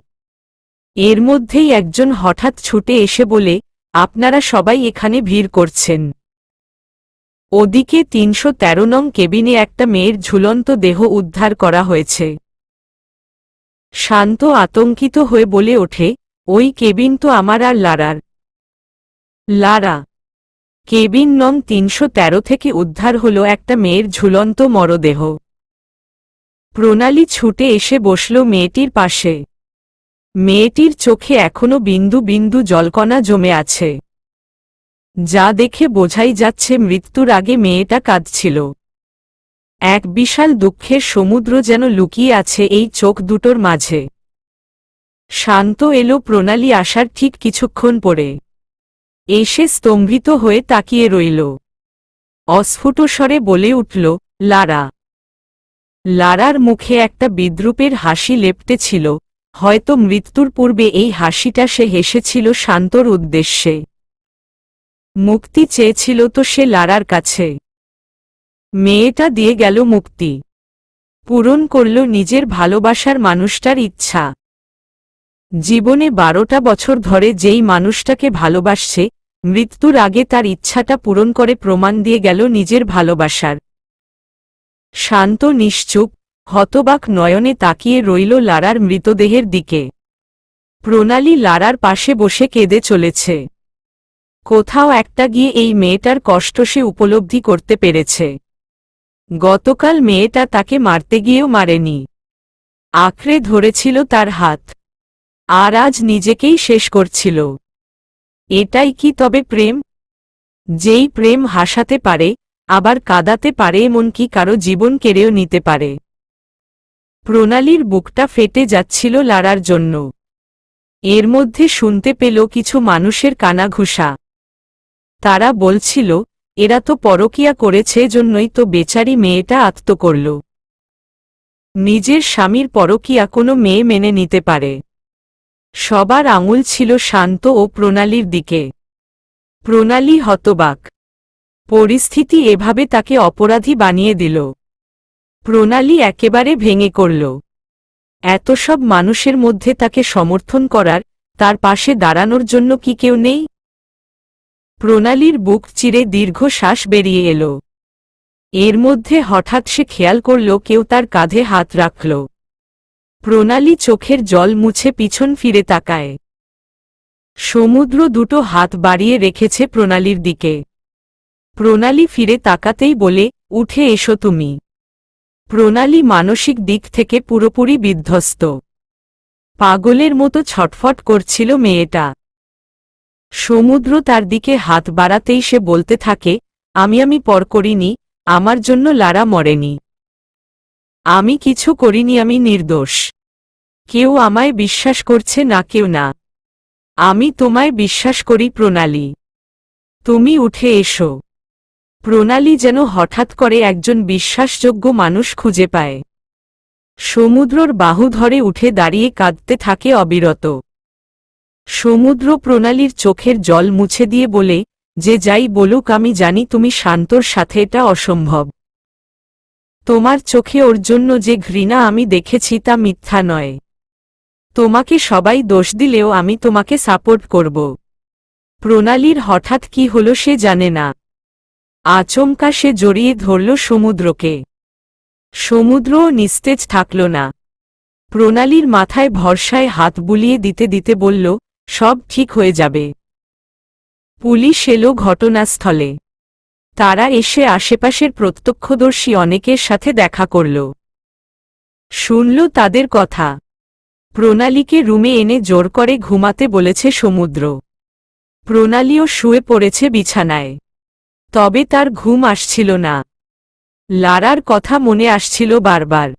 এর মধ্যেই একজন হঠাৎ ছুটে এসে বলে, আপনারা সবাই এখানে ভিড় করছেন। ওদিকে 313 নং কেবিনে একটা মেয়ের ঝুলন্ত দেহ উদ্ধার করা হয়েছে। শান্ত আতঙ্কিত হয়ে বলে ওঠে, ওই কেবিন তো আমার আর লারার। লারা। কেবিন নং 313 থেকে উদ্ধার হলো একটা মেয়ের ঝুলন্ত মরদেহ। প্রণালী ছুটে এসে বসল মেয়েটির পাশে। মেয়েটির চোখে এখনো বিন্দু বিন্দু জলকণা জমে আছে, যা দেখে বোঝাই যাচ্ছে মৃত্যুর আগে মেয়েটা কাঁদছিল। এক বিশাল দুঃখের সমুদ্র যেন লুকিয়ে আছে এই চোখ দুটোর মাঝে। শান্ত এলো প্রণালী আসার ঠিক কিছুক্ষণ পরে। এসে স্তম্ভিত হয়ে তাকিয়ে রইল। অস্ফুট স্বরে বলে উঠল, লারা। লারার মুখে একটা বিদ্রূপের হাসি লেপ্টে ছিল। হয়তো মৃত্যুর পূর্বে এই হাসিটা সে হেসেছিল শান্তর উদ্দেশ্যে। মুক্তি চেয়েছিল তো সে লারার কাছে। মেয়েটা দিয়ে গেল মুক্তি। পূরণ করল নিজের ভালোবাসার মানুষটার ইচ্ছা। জীবনে 12টা বছর ধরে যেই মানুষটাকে ভালোবাসছে, মৃত্যুর আগে তার ইচ্ছাটা পূরণ করে প্রমাণ দিয়ে গেল নিজের ভালোবাসার। শান্ত নিশ্চুপ, হতবাক নয়নে তাকিয়ে রইল লারার মৃতদেহের দিকে। প্রণালী লারার পাশে বসে কেঁদে চলেছে। কোথাও একটা গিয়ে এই মেয়েটার কষ্ট সে উপলব্ধি করতে পেরেছে। গতকাল মেয়েটা তাকে মারতে গিয়েও মারেনি, আঁকড়ে ধরেছিল তার হাত, আর আজ নিজেকেই শেষ করছিল। এটাই কি তবে প্রেম? যেই প্রেম হাসাতে পারে, আবার কাঁদাতে পারে, এমনকি কারো জীবন কেড়েও নিতে পারে। প্রণালীর বুকটা ফেটে যাচ্ছিল লারার জন্য। এর মধ্যে শুনতে পেল কিছু মানুষের কানাঘুষা। তারা বলছিল, এরা তো পরকীয়া করেছে, জন্যই তো বেচারি মেয়েটা আত্ম করল। নিজের স্বামীর পরকীয়া কোনো মেয়ে মেনে নিতে পারে? সবার আঙুল ছিল শান্ত ও প্রণালীর দিকে। প্রণালী হতবাক। পরিস্থিতি এভাবে তাকে অপরাধী বানিয়ে দিল। প্রণালী একেবারে ভেঙে পড়ল। এত সব মানুষের মধ্যে তাকে সমর্থন করার, তার পাশে দাঁড়ানোর জন্য কি কেউ নেই? প্রণালীর বুক চিরে দীর্ঘশ্বাস বেরিয়ে এলো। এর মধ্যে হঠাৎ সে খেয়াল করল কেউ তার কাঁধে হাত রাখল। প্রণালী চোখের জল মুছে পিছন ফিরে তাকায়। সমুদ্র দুটো হাত বাড়িয়ে রেখেছে প্রণালীর দিকে। প্রণালী ফিরে তাকাতেই বলে, উঠে এসো তুমি। প্রণালী মানসিক দিক থেকে পুরোপুরি বিধ্বস্ত। পাগলের মতো ছটফট করছিল মেয়েটা। সমুদ্র তার দিকে হাত বাড়াতেই সে বলতে থাকে, আমি পর করিনি, আমার জন্য লারা মরেনি। আমি কিছু করিনি, আমি নির্দোষ। কেউ আমায় বিশ্বাস করছে না, কেউ না। আমি তোমায় বিশ্বাস করি প্রণালী। তুমি উঠে এসো। প্রণালী যেন হঠাৎ করে একজন বিশ্বাসযোগ্য মানুষ খুঁজে পায়। সমুদ্রর বাহু ধরে উঠে দাঁড়িয়ে কাঁদতে থাকে অবিরত। সমুদ্র প্রণালীর চোখের জল মুছে দিয়ে বলে, যে যাই বলুক আমি জানি তুমি শান্তর সাথে এটা অসম্ভব। তোমার চোখে ওর জন্য যে ঘৃণা আমি দেখেছি তা মিথ্যা নয়। তোমাকে সবাই দোষ দিলেও আমি তোমাকে সাপোর্ট করব। প্রণালীর হঠাৎ কি হলো সে জানে না। আচমকা সে জড়িয়ে ধরল সমুদ্রকে। সমুদ্রও নিস্তেজ থাকল না। প্রণালীর মাথায় ভরসায় হাত বুলিয়ে দিতে দিতে বলল, সব ঠিক হয়ে যাবে। পুলিশ এলো ঘটনাস্থলে। তারা এসে আশেপাশের প্রত্যক্ষদর্শী অনেকের সাথে দেখা করল। শুনল তাদের কথা। প্রণালীকে রুমে এনে জোর করে ঘুমাতে বলেছে সমুদ্র। প্রণালীও শুয়ে পড়েছে বিছানায়। তবে তার ঘুম আসছিল না। লারার কথা মনে আসছিল বারবার।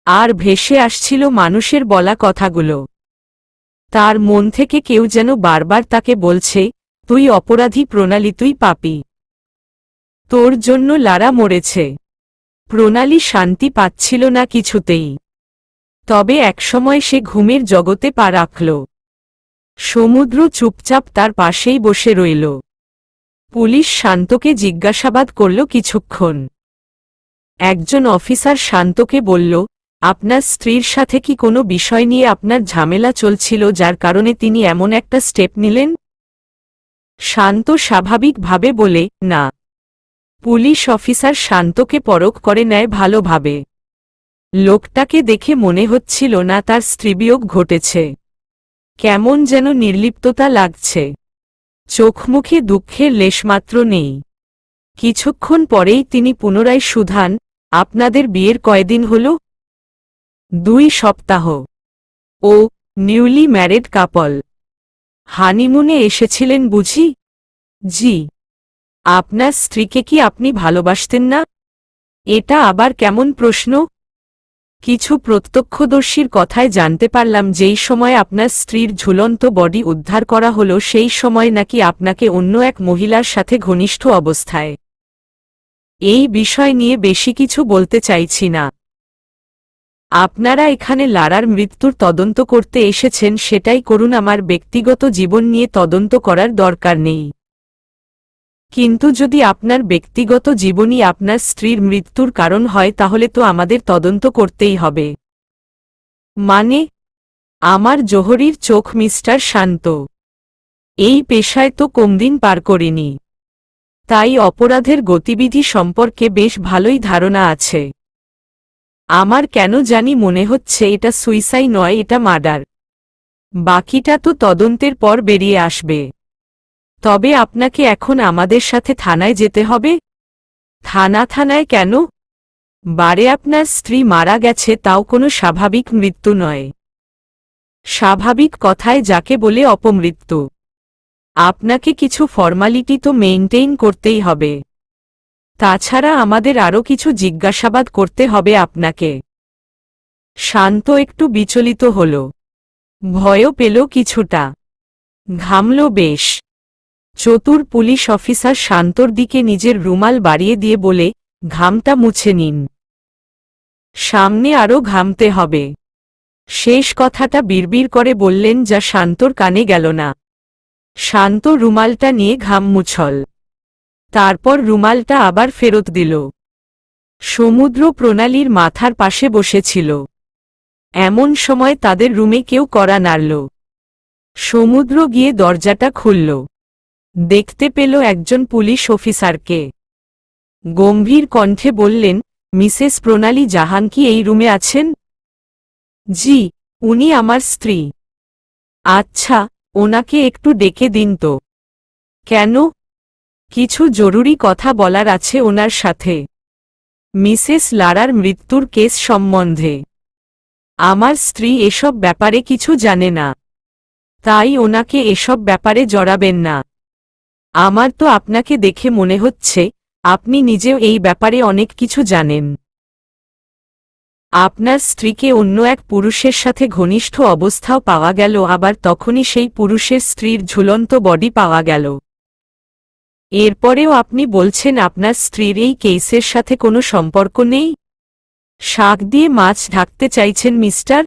আর ভেসে আসছিল মানুষের বলা কথাগুলো। তার মন থেকে কেউ যেন বারবার তাকে বলছে, তুই অপরাধী প্রণালী, তুই পাপী। তোর জন্য লারা মরেছে। প্রণালী শান্তি পাচ্ছিল না কিছুতেই। তবে একসময় সে ঘুমের জগতে পা রাখল। সমুদ্র চুপচাপ তার পাশেই বসে রইল। পুলিশ শান্তকে জিজ্ঞাসাবাদ করল কিছুক্ষণ। একজন অফিসার শান্তকে বলল, আপনার স্ত্রীর সাথে কি কোনো বিষয় নিয়ে আপনার ঝামেলা চলছিল যার কারণে তিনি এমন একটা স্টেপ নিলেন? শান্ত স্বাভাবিকভাবে বলে, না। পুলিশ অফিসার শান্তকে পরখ করে নেয় ভালোভাবে। লোকটাকে দেখে মনে হচ্ছিল না তার স্ত্রীবিয়োগ ঘটেছে। কেমন যেন নির্লিপ্ততা লাগছে। চোখমুখে দুঃখের লেশমাত্র নেই। কিছুক্ষণ পরেই তিনি পুনরায় শুধান, আপনাদের বিয়ের কয়দিন হল? 2 সপ্তাহ। ও, নিউলি ম্যারেড কাপল। হানিমুনে এসেছিলেন বুঝি? জি। আপনার স্ত্রীকে কি আপনি ভালোবাসতেন না? এটা আবার কেমন প্রশ্ন? কিছু প্রত্যক্ষদর্শীর কথায় জানতে পারলাম যেই সময় আপনার স্ত্রীর ঝুলন্ত বডি উদ্ধার করা হলো সেই সময় নাকি আপনাকে অন্য এক মহিলার সাথে ঘনিষ্ঠ অবস্থায়। এই বিষয় নিয়ে বেশি কিছু বলতে চাইছি না। আপনারা এখানে লারার মৃত্যুর তদন্ত করতে এসেছেন, সেটাই করুন, আমার ব্যক্তিগত জীবন নিয়ে তদন্ত করার দরকার নেই। কিন্তু যদি আপনার ব্যক্তিগত জীবনই আপনার স্ত্রীর মৃত্যুর কারণ হয় তাহলে তো আমাদের তদন্ত করতেই হবে। মানে? আমার জোহরীর চোখ মিস্টার শান্ত। এই পেশায় তো কমদিন পার করিনি। তাই অপরাধের গতিবিধি সম্পর্কে বেশ ভালোই ধারণা আছে। আমার কেন জানি মনে হচ্ছে এটা সুইসাইড নয়, এটা মার্ডার। বাকিটা তো তদন্তের পর বেরিয়ে আসবে। তবে আপনাকে এখন আমাদের সাথে থানায় যেতে হবে। থানায় কেন? বারে আপনার স্ত্রী মারা গেছে, তাও কোনো স্বাভাবিক মৃত্যু নয়। স্বাভাবিক কথায় যাকে বলে অপমৃত্যু। আপনাকে কিছু ফর্মালিটি তো মেইনটেইন করতেই হবে। তাছাড়া আমাদের আরও কিছু জিজ্ঞাসাবাদ করতে হবে আপনাকে। শান্ত একটু বিচলিত হল, ভয়ও পেল কিছুটা, ঘামল বেশ। চতুর পুলিশ অফিসার শান্তর দিকে নিজের রুমাল বাড়িয়ে দিয়ে বলে, ঘামটা মুছে নিন, সামনে আরও ঘামতে হবে। শেষ কথাটা বিড়বিড় করে বললেন, যা শান্তর কানে গেল না। শান্ত রুমালটা নিয়ে ঘাম মুছল, তারপর রুমালটা আবার ফেরত দিল। সমুদ্র প্রণালীর মাথার পাশে বসেছিল। এমন সময় তাদের রুমে কেউ কড়া নাড়ল। সমুদ্র গিয়ে দরজাটা খুলল, দেখতে পেল একজন পুলিশ অফিসারকে। গম্ভীর কণ্ঠে বললেন, মিসেস প্রণালী জাহান কি এই রুমে আছেন? জি, উনি আমার স্ত্রী। আচ্ছা, ওনাকে একটু ডেকে দিন তো। কেন? কিছু জরুরি কথা বলার আছে ওনার সাথে, মিসেস লারার মৃত্যুর কেস সম্বন্ধে। আমার স্ত্রী এসব ব্যাপারে কিছু জানে না, তাই ওনাকে এসব ব্যাপারে জড়াবেন না। আমার তো আপনাকে দেখে মনে হচ্ছে আপনি নিজেও এই ব্যাপারে অনেক কিছু জানেন। আপনার স্ত্রীকে অন্য এক পুরুষের সাথে ঘনিষ্ঠ অবস্থাও পাওয়া গেল, আবার তখনই সেই পুরুষের স্ত্রীর ঝুলন্ত বডি পাওয়া গেল। এরপরেও আপনি বলছেন আপনার স্ত্রীর এই কেসের সাথে কোনো সম্পর্ক নেই? শাক দিয়ে মাছ ঢাকতে চাইছেন মিস্টার?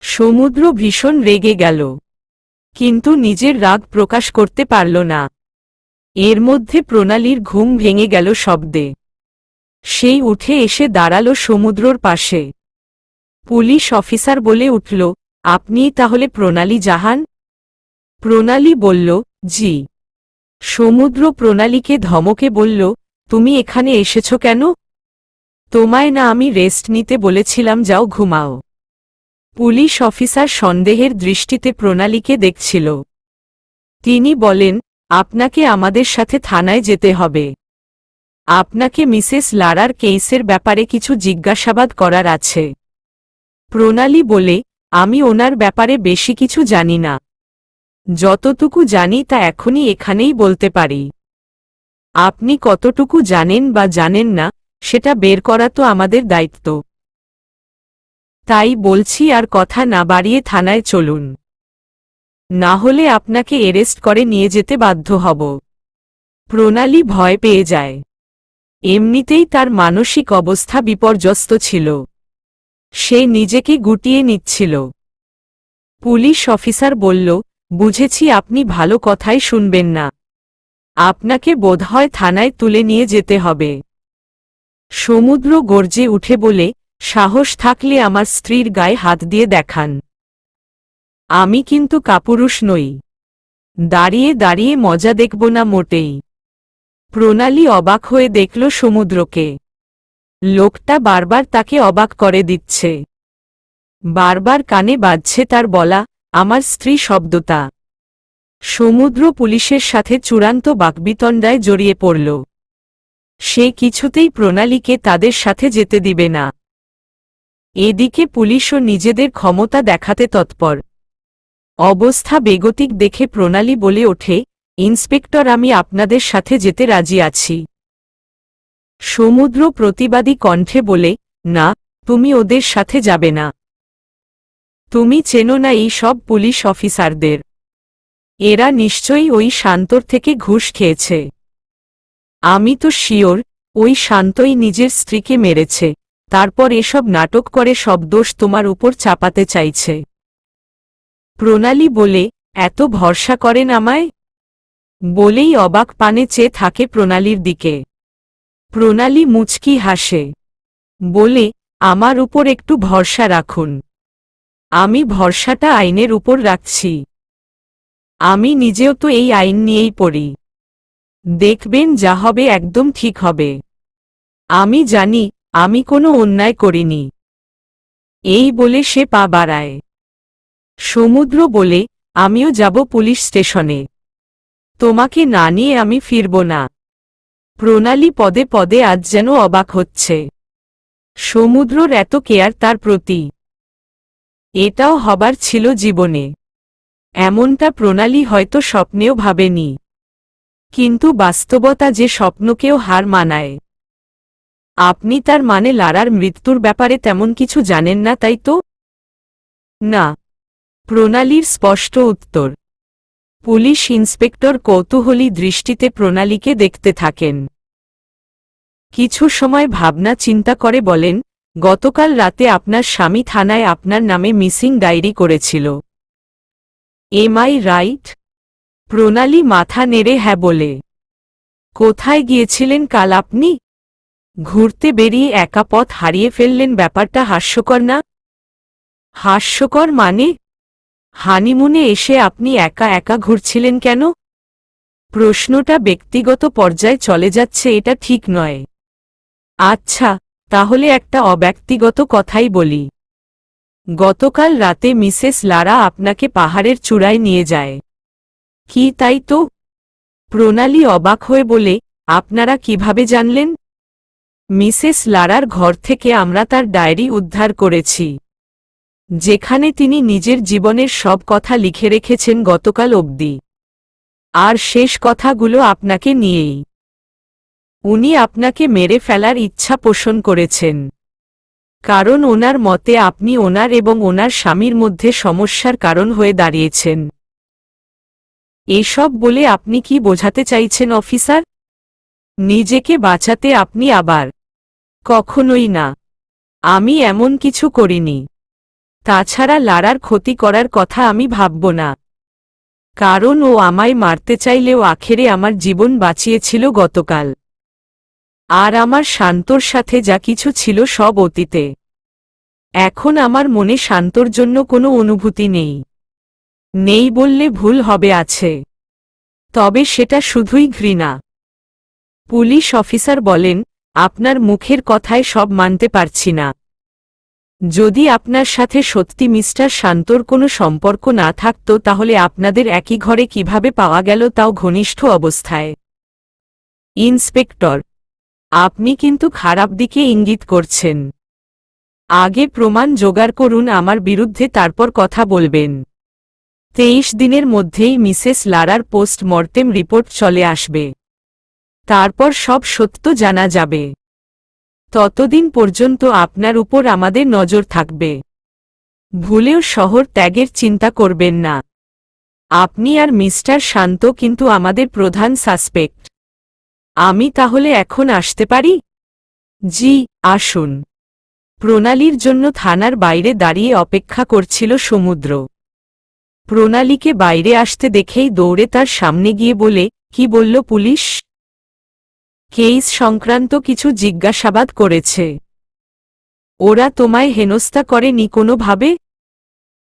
সমুদ্র ভীষণ রেগে গেল, কিন্তু নিজের রাগ প্রকাশ করতে পারল না। এর মধ্যে প্রণালীর ঘুম ভেঙে গেল শব্দে। সেই উঠে এসে দাঁড়াল সমুদ্রর পাশে। পুলিশ অফিসার বলে উঠল, আপনিই তাহলে প্রণালী জাহান? প্রণালী বলল, জি। সমুদ্র প্রণালীকে ধমকে বলল, তুমি এখানে এসেছ কেন? তোমায় না আমি রেস্ট নিতে বলেছিলাম, যাও ঘুমাও। পুলিশ অফিসার সন্দেহের দৃষ্টিতে প্রণালীকে দেখছিল। তিনি বলেন, আপনাকে আমাদের সাথে থানায় যেতে হবে। আপনাকে মিসেস লারার কেসের ব্যাপারে কিছু জিজ্ঞাসাবাদ করার আছে। প্রণালী বলে, আমি ওনার ব্যাপারে বেশি কিছু জানি না। যতটুকু জানি তা এখনই এখানেই বলতে পারি। আপনি কতটুকু জানেন বা জানেন না সেটা বের করা তো আমাদের দায়িত্ব। তাই বলছি, আর কথা না বাড়িয়ে থানায় চলুন, না হলে আপনাকে অ্যারেস্ট করে নিয়ে যেতে বাধ্য হব। প্রণালী ভয় পেয়ে যায়। এমনিতেই তার মানসিক অবস্থা বিপর্যস্ত ছিল, সে নিজেকে গুটিয়ে নিচ্ছিল। পুলিশ অফিসার বলল, বুঝেছি আপনি ভালো কথাই শুনবেন না, আপনাকে বোধহয় থানায় তুলে নিয়ে যেতে হবে। সমুদ্র গর্জে উঠে বলে, সাহস থাকলে আমার স্ত্রীর গায়ে হাত দিয়ে দেখান। আমি কিন্তু কাপুরুষ নই, দাঁড়িয়ে দাঁড়িয়ে মজা দেখব না মোটেই। প্রণালী অবাক হয়ে দেখল সমুদ্রকে। লোকটা বারবার তাকে অবাক করে দিচ্ছে। বারবার কানে বাজছে তার বলা, আমার স্ত্রী শব্দটা। সমুদ্র পুলিশের সাথে চূড়ান্ত বাকবিতণ্ডায় জড়িয়ে পড়ল। সে কিছুতেই প্রণালীকে তাদের সাথে যেতে দিবে না। এদিকে পুলিশও নিজেদের ক্ষমতা দেখাতে তৎপর। অবস্থা বেগতিক দেখে প্রণালী বলে ওঠে, ইন্সপেক্টর, আমি আপনাদের সাথে যেতে রাজি আছি। সমুদ্র প্রতিবাদী কণ্ঠে বলে, না, তুমি ওদের সাথে যাবে না। তুমি চেনো না এই সব পুলিশ অফিসারদের। এরা নিশ্চয়ই ওই শান্তর থেকে ঘুষ খেয়েছে। আমি তো শিওর ওই শান্তই নিজের স্ত্রীকে মেরেছে, তারপর এসব নাটক করে সব দোষ তোমার উপর চাপাতে চাইছে। প্রণালী বলে, এত ভরসা করেন আমায়? বলেই অবাক পানে চেয়ে থাকে প্রণালীর দিকে। প্রণালী মুচকি হাসে, বলে, আমার উপর একটু ভরসা রাখুন। আমি ভরসাটা আইনের উপর রাখছি। আমি নিজেও তো এই আইন নিয়েই পড়ি। দেখবেন যা হবে একদম ঠিক হবে। আমি জানি আমি কোনো অন্যায় করিনি। এই বলে সে পা বাড়ায়। সমুদ্র বলে, আমিও যাব পুলিশ স্টেশনে। তোমাকে না নিয়ে আমি ফিরব না। প্রণালী পদে পদে আজ যেন অবাক হচ্ছে। সমুদ্রর এত কেয়ার তার প্রতি। এটাও হবার ছিল জীবনে। এমনটা প্রণালী হয়তো স্বপ্নেও ভাবেনি। কিন্তু বাস্তবতা যে স্বপ্নকেও হার মানায়। আপনি তার মানে লারার মৃত্যুর ব্যাপারে তেমন কিছু জানেন না, তাই তো? না। প্রণালীর স্পষ্ট উত্তর। পুলিশ ইন্সপেক্টর কৌতূহলী দৃষ্টিতে প্রণালীকে দেখতে থাকেন। কিছু সময় ভাবনা চিন্তা করে বলেন, গতকাল রাতে আপনার স্বামী থানায় আপনার নামে মিসিং ডায়েরি করেছিল। Am I right? প্রণালী মাথা নেড়ে হ্যাঁ বলে। কোথায় গিয়েছিলেন কাল আপনি? ঘুরতে বেরিয়ে একা পথ হারিয়ে ফেললেন, ব্যাপারটা হাস্যকর না? হাস্যকর মানে? হানিমুনে এসে আপনি একা একা ঘুরছিলেন কেন? প্রশ্নটা ব্যক্তিগত পর্যায়ে চলে যাচ্ছে, এটা ঠিক নয়। আচ্ছা, তাহলে একটা অব্যক্তিগত কথাই বলি। গতকাল রাতে মিসেস লারা আপনাকে পাহাড়ের চূড়ায় নিয়ে যায়। কি তাই তো? প্রণালী অবাক হয়ে বলে, আপনারা কিভাবে জানলেন? মিসেস লারার ঘর থেকে আমরা তার ডায়েরি উদ্ধার করেছি, যেখানে তিনি নিজের জীবনের সব কথা লিখে রেখেছেন গতকাল অবধি। আর শেষ কথাগুলো আপনাকে নিয়েই। উনি আপনাকে মেরে ফেলার ইচ্ছা পোষণ করেছেন, কারণ ওনার মতে আপনি ওনার এবং ওনার স্বামীর মধ্যে সমস্যার কারণ হয়ে দাঁড়িয়েছেন। এসব বলে আপনি কি বোঝাতে চাইছেন অফিসার? নিজেকে বাঁচাতে আপনি আবার? কখনোই না। আমি এমন কিছু করিনি। তাছাড়া লারার ক্ষতি করার কথা আমি ভাবব না, কারণ ও আমায় মারতে চাইলেও আখেরে আমার জীবন বাঁচিয়েছিল গতকাল। আর আমার শান্তর সাথে যা কিছু ছিল সব অতীতে। এখন আমার মনে শান্তর জন্য কোনো অনুভূতি নেই। নেই বললে ভুল হবে, আছে। তবে সেটা শুধুই ঘৃণা। পুলিশ অফিসার বলেন, আপনার মুখের কথায় সব মানতে পারছি না। যদি আপনার সাথে সত্যি মিস্টার শান্তর কোনো সম্পর্ক না থাকত, তাহলে আপনাদের একই ঘরে কিভাবে পাওয়া গেল, তাও ঘনিষ্ঠ অবস্থায়? ইন্সপেক্টর, আপনি কিন্তু খারাপ দিকে ইঙ্গিত করছেন। আগে প্রমাণ জোগাড় করুন আমার বিরুদ্ধে, তারপর কথা বলবেন। 23 দিনের মধ্যেই মিসেস লারার পোস্টমর্টেম রিপোর্ট চলে আসবে। তারপর সব সত্য জানা যাবে। ততদিন পর্যন্ত আপনার উপর আমাদের নজর থাকবে। ভুলেও শহর ত্যাগের চিন্তা করবেন না। আপনি আর মিস্টার শান্ত কিন্তু আমাদের প্রধান সাসপেক্ট। আমি তাহলে এখন আসতে পারি? জি, আসুন। প্রণালীর জন্য থানার বাইরে দাঁড়িয়ে অপেক্ষা করছিল সমুদ্র। প্রণালীকে বাইরে আসতে দেখেই দৌড়ে তার সামনে গিয়ে বলে, কি বলল পুলিশ? কেস সংক্রান্ত কিছু জিজ্ঞাসাবাদ করেছে। ওরা তোমায় হেনস্থা করেনি কোনোভাবে?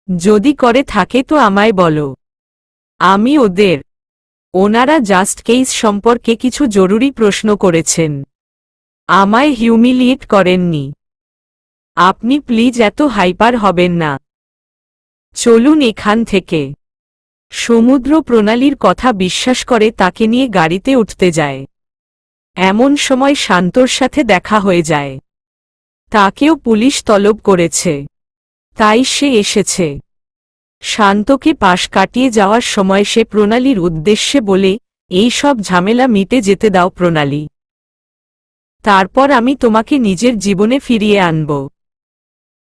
যদি করে থাকে তো আমায় বলো। আমি ওদের। ওনারা জাস্ট কেস সম্পর্কে কিছু জরুরি প্রশ্ন করেছেন, আমায় হিউমিলিয়েট করেননি। আপনি প্লিজ এত হাইপার হবেন না। চলুন এখান থেকে। সমুদ্র প্রণালীর কথা বিশ্বাস করে তাকে নিয়ে গাড়িতে উঠতে যায়। এমন সময় শান্তর সাথে দেখা হয়ে যায়। তাকেও পুলিশ তলব করেছে, তাই সে এসেছে। শান্তকে পাশ কাটিয়ে যাওয়ার সময় সে প্রণালীর উদ্দেশ্যে বলে, এই সব ঝামেলা মিটে যেতে দাও প্রণালী। তারপর আমি তোমাকে নিজের জীবনে ফিরিয়ে আনব।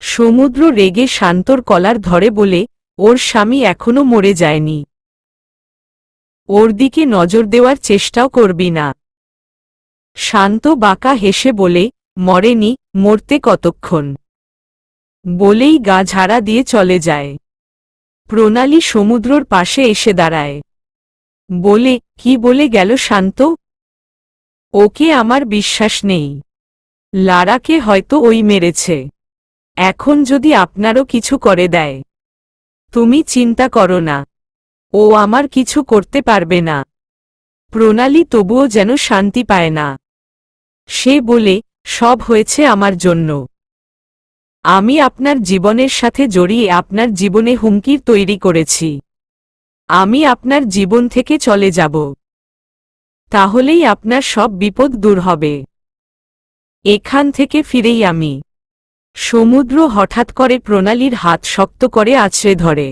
সমুদ্র রেগে শান্তর কলার ধরে বলে, ওর স্বামী এখনো মরে যায়নি। ওর দিকে নজর দেওয়ার চেষ্টাও করবি না। শান্ত বাঁকা হেসে বলে, মরেনি, মরতে কতক্ষণ? বলেই গা ঝাড়া দিয়ে চলে যায়। প্রণালী সমুদ্রর পাশে এসে দাঁড়ায়। বলে, কি বলে গেল শান্ত? ওকে আমার বিশ্বাস নেই। লারাকে হয়তো ওই মেরেছে। এখন যদি আপনারও কিছু করে দেয়, তুমি চিন্তা করো না, ও আমার কিছু করতে পারবে না। প্রণালী তবুও যেন শান্তি পায় না। সে বলে, সব হয়েছে আমার জন্য। আমি আপনার জীবনের সাথে জড়িয়ে আপনার জীবনে হুমকির তৈরি করেছি। আমি আপনার জীবন থেকে চলে যাব। তাহলেই আপনার সব বিপদ দূর হবে। এখান থেকে ফিরেই আমি। সমুদ্র হঠাৎ করে প্রণালীর হাত শক্ত করে আঁচড়ে ধরে।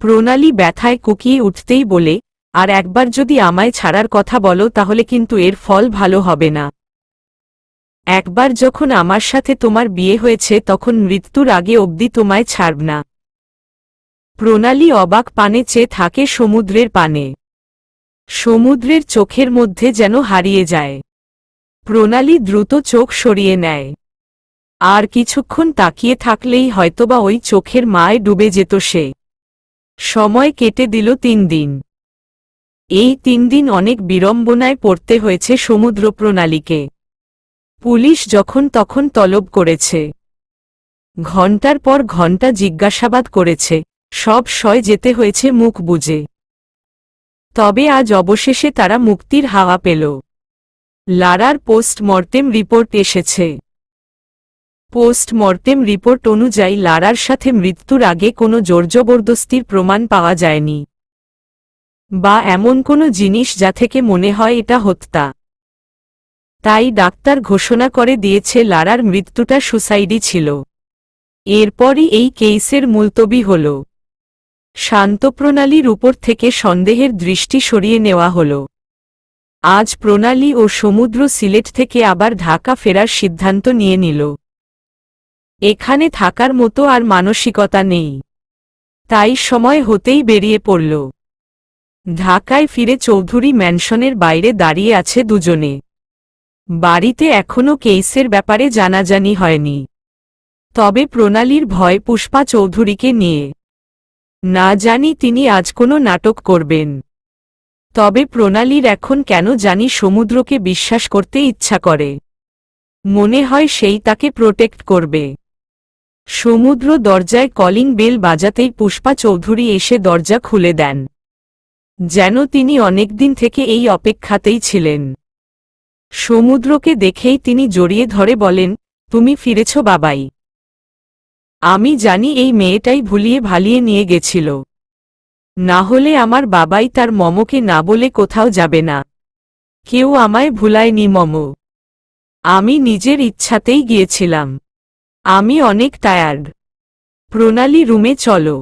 প্রণালী ব্যথায় কুকিয়ে উঠতেই বলে, আর একবার যদি আমায় ছাড়ার কথা বলো তাহলে কিন্তু এর ফল ভালো হবে না। একবার যখন আমার সাথে তোমার বিয়ে হয়েছে তখন মৃত্যুর আগে অবধি তোমায় ছাড়ব না। প্রণালী অবাক পানে চেয়ে থাকে সমুদ্রের পানে। সমুদ্রের চোখের মধ্যে যেন হারিয়ে যায়। প্রণালী দ্রুত চোখ সরিয়ে নেয়। আর কিছুক্ষণ তাকিয়ে থাকলেই হয়তোবা ওই চোখের মায় ডুবে যেত সে। সময় কেটে দিল 3 দিন। এই 3 দিন অনেক বিড়ম্বনায় পড়তে হয়েছে সমুদ্র প্রণালীকে। পুলিশ যখন তখন তলব করেছে, ঘণ্টার পর ঘণ্টা জিজ্ঞাসাবাদ করেছে, সব সয় যেতে হয়েছে মুখ বুজে। তবে আজ অবশেষে তারা মুক্তির হাওয়া পেল। লারার পোস্টমর্টেম রিপোর্ট এসেছে। পোস্টমর্টেম রিপোর্ট অনুযায়ী লারার সাথে মৃত্যুর আগে কোনো জোরজবরদস্তির প্রমাণ পাওয়া যায়নি, বা এমন কোনো জিনিস যা থেকে মনে হয় এটা হত্যা। তাই ডাক্তার ঘোষণা করে দিয়েছে লারার মৃত্যুটা সুসাইডই ছিল। এরপরই এই কেসের মুলতবি হল। শান্তপ্রণালীর উপর থেকে সন্দেহের দৃষ্টি সরিয়ে নেওয়া হল। আজ প্রণালী ও সমুদ্র সিলেট থেকে আবার ঢাকা ফেরার সিদ্ধান্ত নিয়ে নিল। এখানে থাকার মতো আর মানসিকতা নেই। তাই সময় হতেই বেরিয়ে পড়ল। ঢাকায় ফিরে চৌধুরী ম্যানশনের বাইরে দাঁড়িয়ে আছে দুজনে। বাড়িতে এখনও কেসের ব্যাপারে জানাজানি হয়নি। তবে প্রণালীর ভয় পুষ্পা চৌধুরীকে নিয়ে। না জানি তিনি আজ কোনো নাটক করবেন। তবে প্রণালীর এখন কেন জানি সমুদ্রকে বিশ্বাস করতে ইচ্ছা করে। মনে হয় সেই তাকে প্রোটেক্ট করবে। সমুদ্র দরজায় কলিং বেল বাজাতেই পুষ্পা চৌধুরী এসে দরজা খুলে দেন। যেন তিনি অনেকদিন থেকে এই অপেক্ষাতেই ছিলেন। সমুদ্রকে দেখেই তিনি জড়িয়ে ধরে বলেন, তুমি ফিরেছ বাবাই। আমি জানি এই মেয়েটাই ভুলিয়ে ভালিয়ে নিয়ে গেছিল। না হলে আমার বাবাই তার মমকে না বলে কোথাও যাবে না। কেউ আমায় ভুলায়নি মম। আমি নিজের ইচ্ছাতেই গিয়েছিলাম। আমি অনেক টায়ার্ড। প্রণালী রুমে চলো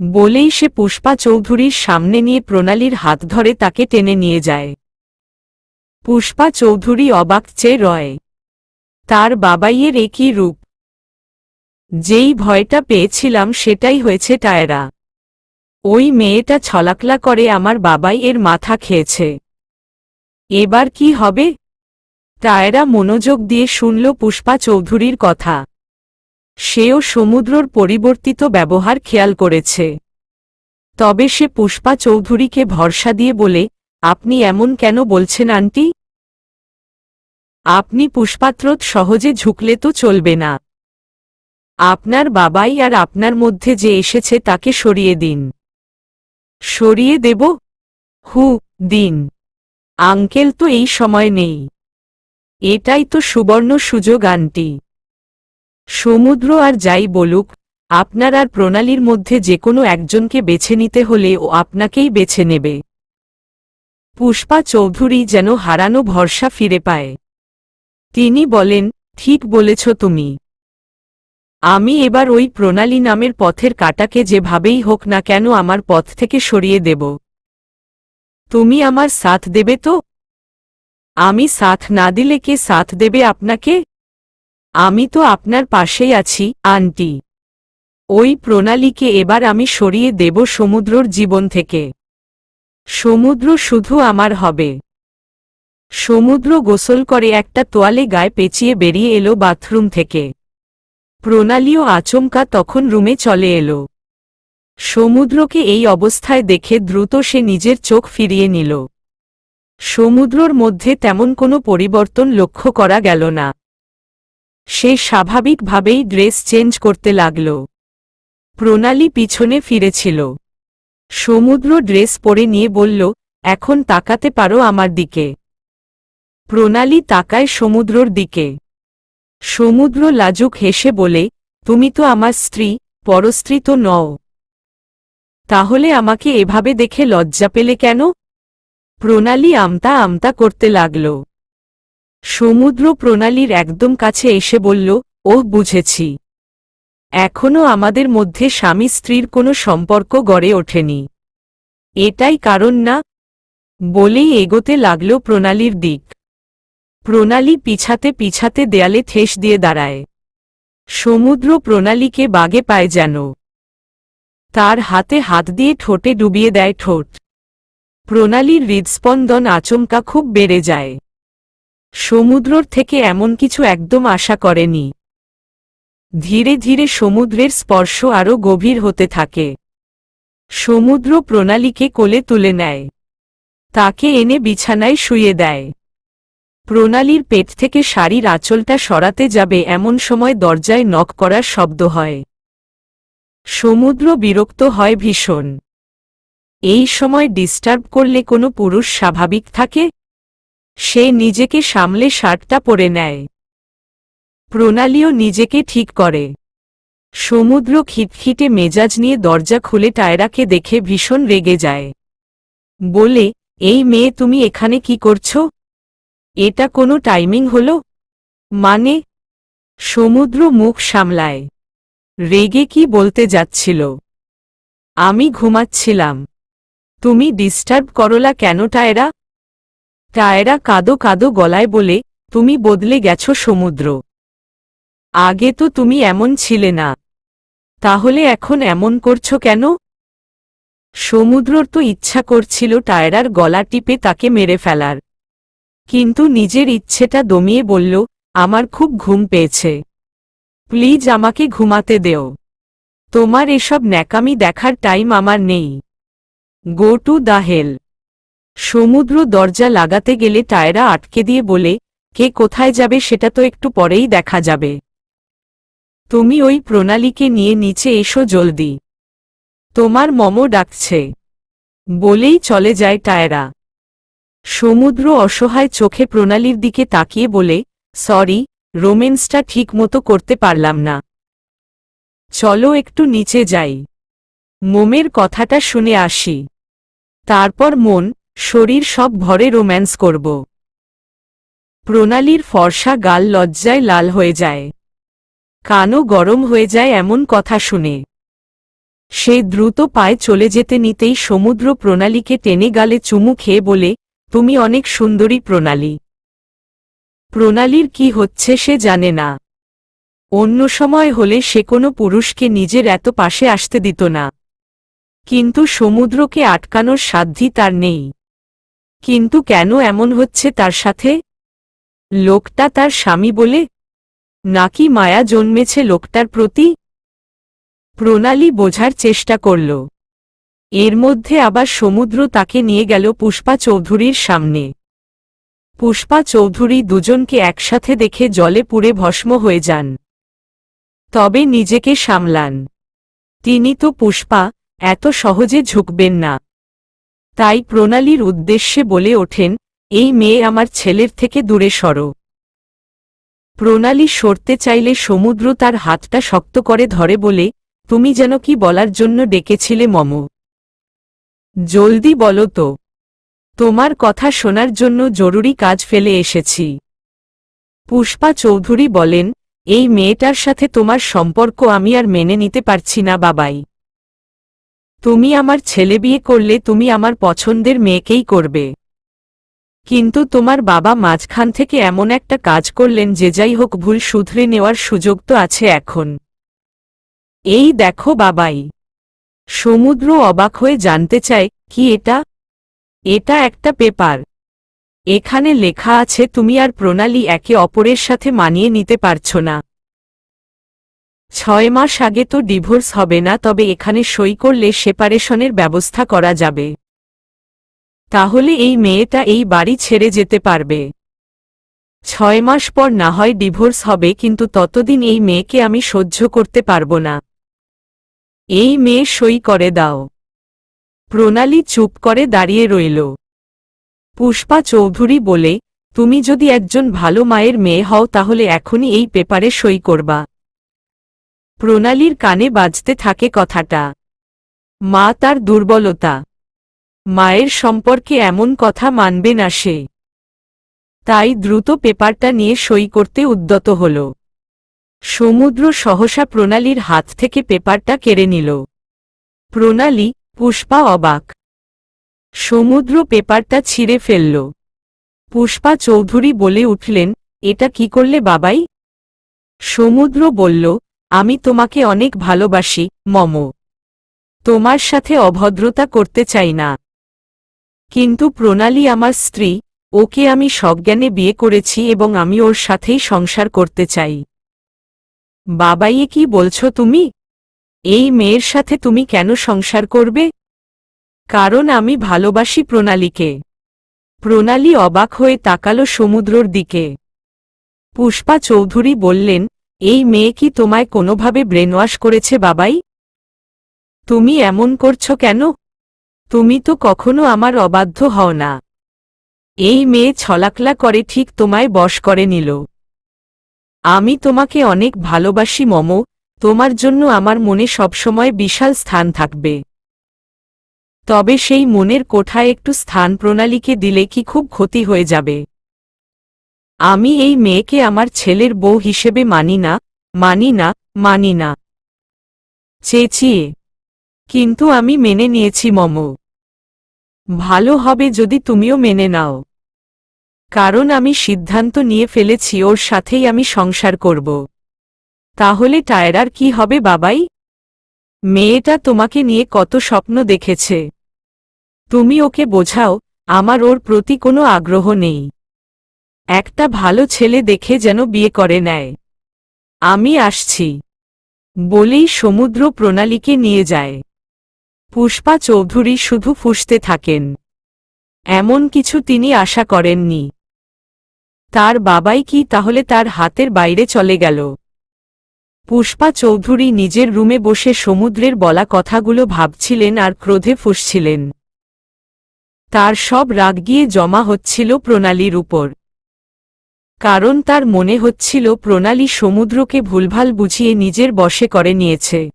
বলেই সে পুষ্পা চৌধুরীর সামনে নিয়ে প্রণালীর হাত ধরে তাকে টেনে নিয়ে যায়। পুষ্পা চৌধুরী অবাক চেয়ে রয়। তার বাবাইয়ের একই রূপ। যেই ভয়টা পেয়েছিলাম সেটাই হয়েছে টায়রা। ওই মেয়েটা ছলাকলা করে আমার বাবাই এর মাথা খেয়েছে। এবার কি হবে? টায়রা মনোযোগ দিয়ে শুনল পুষ্পা চৌধুরীর কথা। সেও সমুদ্রর পরিবর্তিত ব্যবহার খেয়াল করেছে। তবে সে পুষ্পা চৌধুরীকে ভরসা দিয়ে বলে, আপনি এমন কেন বলছেন আন্টি? আপনি পুষ্পাত্রত সহজে ঝুঁকলে তো চলবে না। আপনার বাবাই আর আপনার মধ্যে যে এসেছে তাকে সরিয়ে দিন। সরিয়ে দেব? দিন। আঙ্কেল তো এই সময় নেই। এটাই তো সুবর্ণ সুযোগ আন্টি। সমুদ্র আর যাই বলুক, আপনার আর প্রণালীর মধ্যে যে কোনো একজনকে বেছে নিতে হলে ও আপনাকেই বেছে নেবে। পুষ্পা চৌধুরী যেন হারানো ভরসা ফিরে পায়। তিনি বলেন, ঠিক বলেছ তুমি। আমি এবার ওই প্রণালী নামের পথের কাঁটাকে যেভাবেই হোক না কেন আমার পথ থেকে সরিয়ে দেব। তুমি আমার সাথ দেবে তো? আমি সাথ না দিলে কে সাথ দেবে আপনাকে? আমি তো আপনার পাশেই আছি আন্টি। ওই প্রণালীকে এবার আমি সরিয়ে দেব সমুদ্রর জীবন থেকে। সমুদ্র শুধু আমার হবে। সমুদ্র গোসল করে একটা তোয়ালে গায়ে পেঁচিয়ে বেরিয়ে এলো বাথরুম থেকে। প্রণালীও আচমকা তখন রুমে চলে এলো। সমুদ্রকে এই অবস্থায় দেখে দ্রুত সে নিজের চোখ ফিরিয়ে নিল। সমুদ্রর মধ্যে তেমন কোনো পরিবর্তন লক্ষ্য করা গেল না। সে স্বাভাবিকভাবেই ড্রেস চেঞ্জ করতে লাগল। প্রণালী পিছনে ফিরেছিল। সমুদ্র ড্রেস পরে নিয়ে বলল, এখন তাকাতে পারো আমার দিকে। প্রণালী তাকায় সমুদ্রর দিকে। সমুদ্র লাজুক হেসে বলে, তুমি তো আমার স্ত্রী, পরস্ত্রী তো নও। তাহলে আমাকে এভাবে দেখে লজ্জা পেলে কেন? প্রণালী আমতা আমতা করতে লাগল। সমুদ্র প্রণালীর একদম কাছে এসে বলল, ওহ বুঝেছি, এখনো আমাদের মধ্যে স্বামী স্ত্রীর কোনো সম্পর্ক গড়ে ওঠেনি, এটাই কারণ না? বলেই এগোতে লাগল প্রণালীর দিক। প্রণালী পিছাতে পিছাতে দেয়ালে ঠেস দিয়ে দাঁড়ায়। সমুদ্র প্রণালীকে বাগে পায় যেন। তার হাতে হাত দিয়ে ঠোঁটে ডুবিয়ে দেয় ঠোঁট। প্রণালীর হৃদস্পন্দন আচমকা খুব বেড়ে যায়। সমুদ্রর থেকে এমন কিছু একদম আশা করেনি। ধীরে ধীরে সমুদ্রের স্পর্শ আরও গভীর হতে থাকে। সমুদ্র প্রণালীকে কোলে তুলে নেয়। তাকে এনে বিছানায় শুইয়ে দেয়। প্রণালীর পেট থেকে শাড়ির আঁচলটা সরাতে যাবে এমন সময় দরজায় নক করার শব্দ হয়। সমুদ্র বিরক্ত হয় ভীষণ। এই সময় ডিস্টার্ব করলে কোনো পুরুষ স্বাভাবিক থাকে? সে নিজেকে সামলে শার্টটা পরে নেয়। প্রণালীও নিজেকে ঠিক করে। সমুদ্র খিটখিটে মেজাজ নিয়ে দরজা খুলে টায়রাকে দেখে ভীষণ রেগে যায়। বলে, এই মেয়ে তুমি এখানে কি করছো? এটা কোনো টাইমিং হলো? মানে? সমুদ্র মুখ সামলায়। রেগে কি বলতে যাচ্ছিল? আমি ঘুমাচ্ছিলাম। তুমি ডিস্টার্ব করলা কেন টায়রা? টায়রা কাদো কাদো গলায় বলে, তুমি বদলে গেছো সমুদ্র। আগে তো তুমি এমন ছিলে না। তাহলে এখন এমন করছো কেন? সমুদ্রর তো ইচ্ছা করছিল টায়রার গলা টিপে তাকে মেরে ফেলার। কিন্তু নিজের ইচ্ছেটা দমিয়ে বলল, আমার খুব ঘুম পেয়েছে। প্লিজ আমাকে ঘুমাতে দেও। তোমার এসব ন্যাকামি দেখার টাইম আমার নেই। Go to the hell. সমুদ্র দরজা লাগাতে গেলে টায়রা আটকে দিয়ে বলে, কে কোথায় যাবে সেটা তো একটু পরেই দেখা যাবে। তুমি ওই প্রণালীকে নিয়ে নিচে এসো জলদি। তোমার মমো ডাকছে। বলেই চলে যায় টায়রা। সমুদ্র অসহায় চোখে প্রণালীর দিকে তাকিয়ে বলে, সরি, রোম্যান্সটা ঠিক মতো করতে পারলাম না। চলো একটু নিচে যাই। মোমের কথাটা শুনে আসি। তারপর মন, শরীর সব ভরে রোম্যান্স করব। প্রণালীর ফর্সা গাল লজ্জায় লাল হয়ে যায়। কানও গরম হয়ে যায় এমন কথা শুনে। সে দ্রুত পায়ে চলে যেতে নিতেই সমুদ্র প্রণালীকে টেনে গালে চুমু খেয়ে বলে, তুমি অনেক সুন্দরী প্রণালী। প্রণালীর কি হচ্ছে সে জানে না। অন্য সময় হলে সে কোনো পুরুষকে নিজের এত পাশে আসতে দিত না। কিন্তু সমুদ্রকে আটকানোর সাধ্যই তার নেই। কিন্তু কেন এমন হচ্ছে তার সাথে? লোকটা তার স্বামী বলে? নাকি মায়া জন্মেছে লোকটার প্রতি? প্রণালী বোঝার চেষ্টা করল। এর মধ্যে আবার সমুদ্র তাকে নিয়ে গেল পুষ্পা চৌধুরীর সামনে। পুষ্পা চৌধুরী দুজনকে একসাথে দেখে জলে পুড়ে ভস্ম হয়ে যান। তবে নিজেকে সামলান। তিনি তো পুষ্পা, এত সহজে ঝুঁকবেন না। তাই প্রণালীর উদ্দেশ্যে বলে ওঠেন, এই মেয়ে আমার ছেলের থেকে দূরে সরো। প্রণালী সরতে চাইলে সমুদ্র তার হাতটা শক্ত করে ধরে বলে, তুমি যেন কি বলার জন্য ডেকেছিলে মম? জলদি বলো তো। তোমার কথা শোনার জন্য জরুরি কাজ ফেলে এসেছি। পুষ্পা চৌধুরী বলেন, এই মেয়েটার সাথে তোমার সম্পর্ক আমি আর মেনে নিতে পারছি না বাবাই। তুমি আমার ছেলে বিয়ে করলে তুমি আমার পছন্দের মেয়েকেই করবে। কিন্তু তোমার বাবা মাঝখান থেকে এমন একটা কাজ করলেন যে যাই হোক ভুল শুধরে নেওয়ার সুযোগ তো আছে এখন। এই দেখো বাবাই। সমুদ্র অবাক হয়ে জানতে চায়, কি এটা? এটা একটা পেপার। এখানে লেখা আছে তুমি আর প্রণালী একে অপরের সাথে মানিয়ে নিতে পারছো না। 6 মাস আগে তো ডিভোর্স হবে না, তবে এখানে সই করলে সেপারেশনের ব্যবস্থা করা যাবে। তাহলে এই মেয়েটা এই বাড়ি ছেড়ে যেতে পারবে। 6 মাস পর না হয় ডিভোর্স হবে, কিন্তু ততদিন এই মেয়েকে আমি সহ্য করতে পারবো না। এই মেয়ে সই করে দাও। প্রণালী চুপ করে দাঁড়িয়ে রইল। পুষ্পা চৌধুরী বলে, তুমি যদি একজন ভালো মায়ের মেয়ে হও তাহলে এখনই এই পেপারে সই করবা। প্রণালীর কানে বাজতে থাকে কথাটা। মা তার দুর্বলতা। মায়ের সম্পর্কে এমন কথা মানবে না সে। তাই দ্রুত পেপারটা নিয়ে সই করতে উদ্যত হল। সমুদ্র সহসা প্রণালীর হাত থেকে পেপারটা কেড়ে নিল। প্রণালী, পুষ্পা অবাক। সমুদ্র পেপারটা ছিঁড়ে ফেলল। পুষ্পা চৌধুরী বলে উঠলেন, এটা কি করলে বাবাই? সমুদ্র বলল, আমি তোমাকে অনেক ভালোবাসি মম। তোমার সাথে অভদ্রতা করতে চাই না। কিন্তু প্রণালী আমার স্ত্রী, ওকে আমি সজ্ঞানে বিয়ে করেছি এবং আমি ওর সাথেই সংসার করতে চাই। বাবাইয়ে কি বলছো তুমি? এই মেয়ের সাথে তুমি কেন সংসার করবে? কারণ আমি ভালোবাসি প্রণালীকে। প্রণালী অবাক হয়ে তাকালো সমুদ্রর দিকে। পুষ্পা চৌধুরী বললেন, এই মেয়ে কি তোমায় কোনোভাবে ব্রেনওয়াশ করেছে বাবাই? তুমি এমন করছো কেন? তুমি তো কখনো আমার অবাধ্য হও না। এই মেয়ে ছলাকলা করে ঠিক তোমায় বশ করে নিল। আমি তোমাকে অনেক ভালোবাসি মম, তোমার জন্য আমার মনে সবসময় বিশাল স্থান থাকবে। তবে সেই মনের কোঠায় একটু স্থান প্রণালীকে দিলে কি খুব ক্ষতি হয়ে যাবে? আমি এই মেয়েকে আমার ছেলের বউ হিসেবে মানি না, মানি না, মানি না। চেঁচিয়ে। কিন্তু আমি মেনে নিয়েছি মম। ভালো হবে যদি তুমিও মেনে নাও। কারণ আমি সিদ্ধান্ত নিয়ে ফেলেছি ওর সাথেই আমি সংসার করব। তাহলে টায়রার কি হবে বাবাই? মেয়েটা তোমাকে নিয়ে কত স্বপ্ন দেখেছে। তুমি ওকে বোঝাও, আমার ওর প্রতি কোনো আগ্রহ নেই। একটা ভালো ছেলে দেখে যেন বিয়ে করে নেয়। আমি আসছি। বলেই সমুদ্র প্রণালীকে নিয়ে যায়। পুষ্পা চৌধুরী শুধু ফুঁসতে থাকেন। এমন কিছু তিনি আশা করেননি। তার বাবাই কি তাহলে তার হাতের বাইরে চলে গেল? পুষ্পা চৌধুরী নিজের রুমে বসে সমুদ্রের বলা কথাগুলো ভাবছিলেন আর ক্রোধে ফুঁসছিলেন। তার সব রাগ গিয়ে জমা হচ্ছিল প্রণালীর উপর। কারণ তার মনে হচ্ছিল প্রণালী সমুদ্রকে ভুলভাল বুঝিয়ে নিজের বশে করে নিয়েছে।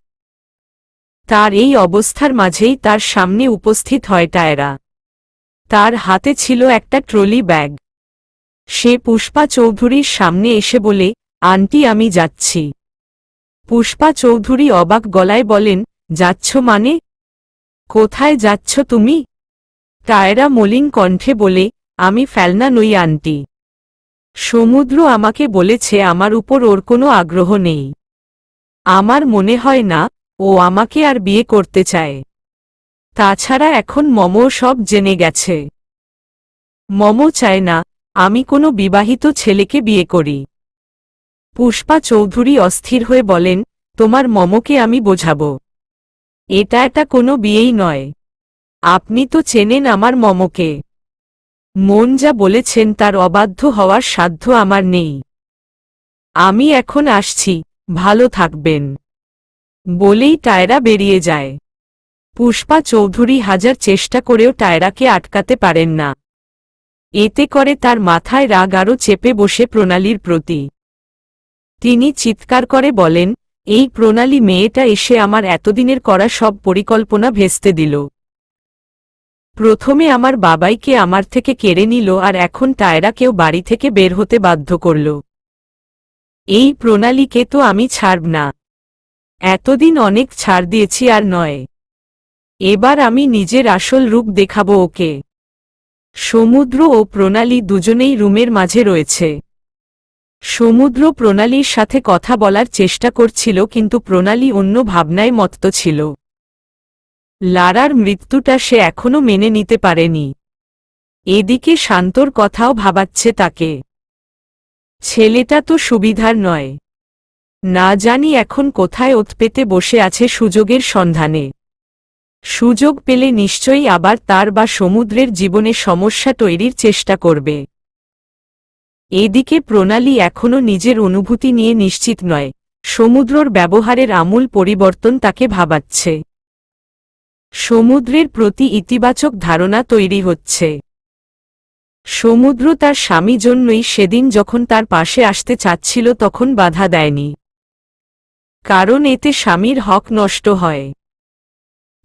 তার এই অবস্থার মাঝেই তার সামনে উপস্থিত হয় টায়রা। তার হাতে ছিল একটা ট্রলি ব্যাগ। সে পুষ্পা চৌধুরীর সামনে এসে বলে, আন্টি আমি যাচ্ছি। পুষ্পা চৌধুরী অবাক গলায় বলেন, যাচ্ছ মানে? কোথায় যাচ্ছ তুমি? টায়রা মলিন কণ্ঠে বলে, আমি ফেলনা নই আন্টি। সমুদ্র আমাকে বলেছে আমার উপর ওর কোনো আগ্রহ নেই। আমার মনে হয় না ও আমাকে আর বিয়ে করতে চায়। তাছাড়া এখন মম সব জেনে গেছে। মম চায় না আমি কোনো বিবাহিত ছেলেকে বিয়ে করি। পুষ্পা চৌধুরী অস্থির হয়ে বলেন, তোমার মমকে আমি বোঝাবো। এটা কোনো বিয়েই নয়। আপনি তো চেনেন আমার মমকে। মন যা বলেছেন তার অবাধ্য হওয়ার সাধ্য আমার নেই। আমি এখন আসছি, ভালো থাকবেন। বলেই টায়রা বেরিয়ে যায়। পুষ্পা চৌধুরী হাজার চেষ্টা করেও টায়রাকে আটকাতে পারেন না। এতে করে তার মাথায় রাগ আরও চেপে বসে প্রণালীর প্রতি। তিনি চিৎকার করে বলেন, এই প্রণালী মেয়েটা এসে আমার এতদিনের করা সব পরিকল্পনা ভেস্তে দিল। প্রথমে আমার বাবাইকে আমার থেকে কেড়ে নিল আর এখন টায়রাকেও বাড়ি থেকে বের হতে বাধ্য করল। এই প্রণালীকে তো আমি ছাড়ব না। এতদিন অনেক ছাড় দিয়েছি আর নয়। এবার আমি নিজের আসল রূপ দেখাবো ওকে। সমুদ্র ও প্রণালী দুজনেই রুমের মাঝে রয়েছে। সমুদ্র প্রণালীর সাথে কথা বলার চেষ্টা করছিল কিন্তু প্রণালী অন্য ভাবনায় মত্ত ছিল। লারার মৃত্যুটা সে এখনো মেনে নিতে পারেনি। এদিকে শান্তর কথাও ভাবাচ্ছে তাকে। ছেলেটা তো সুবিধার নয়। না জানি এখন কোথায় ওত পেতে বসে আছে সুযোগের সন্ধানে। সুযোগ পেলে নিশ্চয়ই আবার তার বা সমুদ্রের জীবনে সমস্যা তৈরির চেষ্টা করবে। এদিকে প্রণালী এখনও নিজের অনুভূতি নিয়ে নিশ্চিত নয়। সমুদ্রর ব্যবহারের আমূল পরিবর্তন তাকে ভাবাচ্ছে। সমুদ্রের প্রতি ইতিবাচক ধারণা তৈরি হচ্ছে। সমুদ্র তার স্বামী জন্যই সেদিন যখন তার পাশে আসতে চাচ্ছিল তখন বাধা দেয়নি, কারণ এতে স্বামীর হক নষ্ট হয়।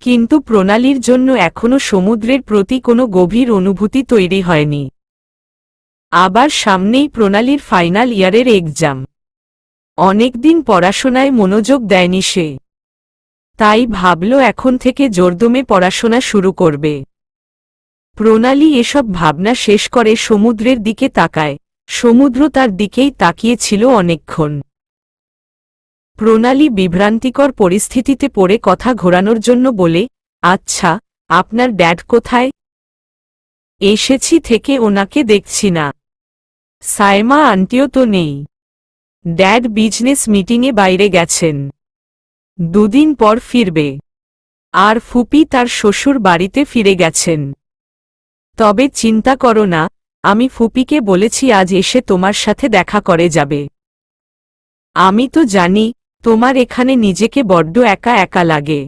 কিন্তু প্রণালীর জন্য এখনো সমুদ্রের প্রতি কোনো গভীর অনুভূতি তৈরি হয়নি। আবার সামনেই প্রণালীর ফাইনাল ইয়ারের এক্সাম। অনেকদিন পড়াশোনায় মনোযোগ দেয়নি সে, তাই ভাবল এখন থেকে জোরদমে পড়াশোনা শুরু করবে। প্রণালী এসব ভাবনা শেষ করে সমুদ্রের দিকে তাকায়। সমুদ্র তার দিকেই তাকিয়েছিল অনেকক্ষণ। প্রণালী বিভ্রান্তিকর পরিস্থিতিতে পড়ে কথা ঘোরানোর জন্য বলে, আচ্ছা, আপনার ড্যাড কোথায়? এসেছি থেকে ওনাকে দেখছি না। সায়মা আন্টিও তো নেই। ড্যাড বিজনেস মিটিংয়ে বাইরে গেছেন, দুদিন পর ফিরবে। আর ফুপি তার শ্বশুর বাড়িতে ফিরে গেছেন। তবে চিন্তা করো না, আমি ফুপিকে বলেছি আজ এসে তোমার সাথে দেখা করে যাবে। আমি তো জানি তোমার এখানে নিজেকে বড্ড একা একা লাগে।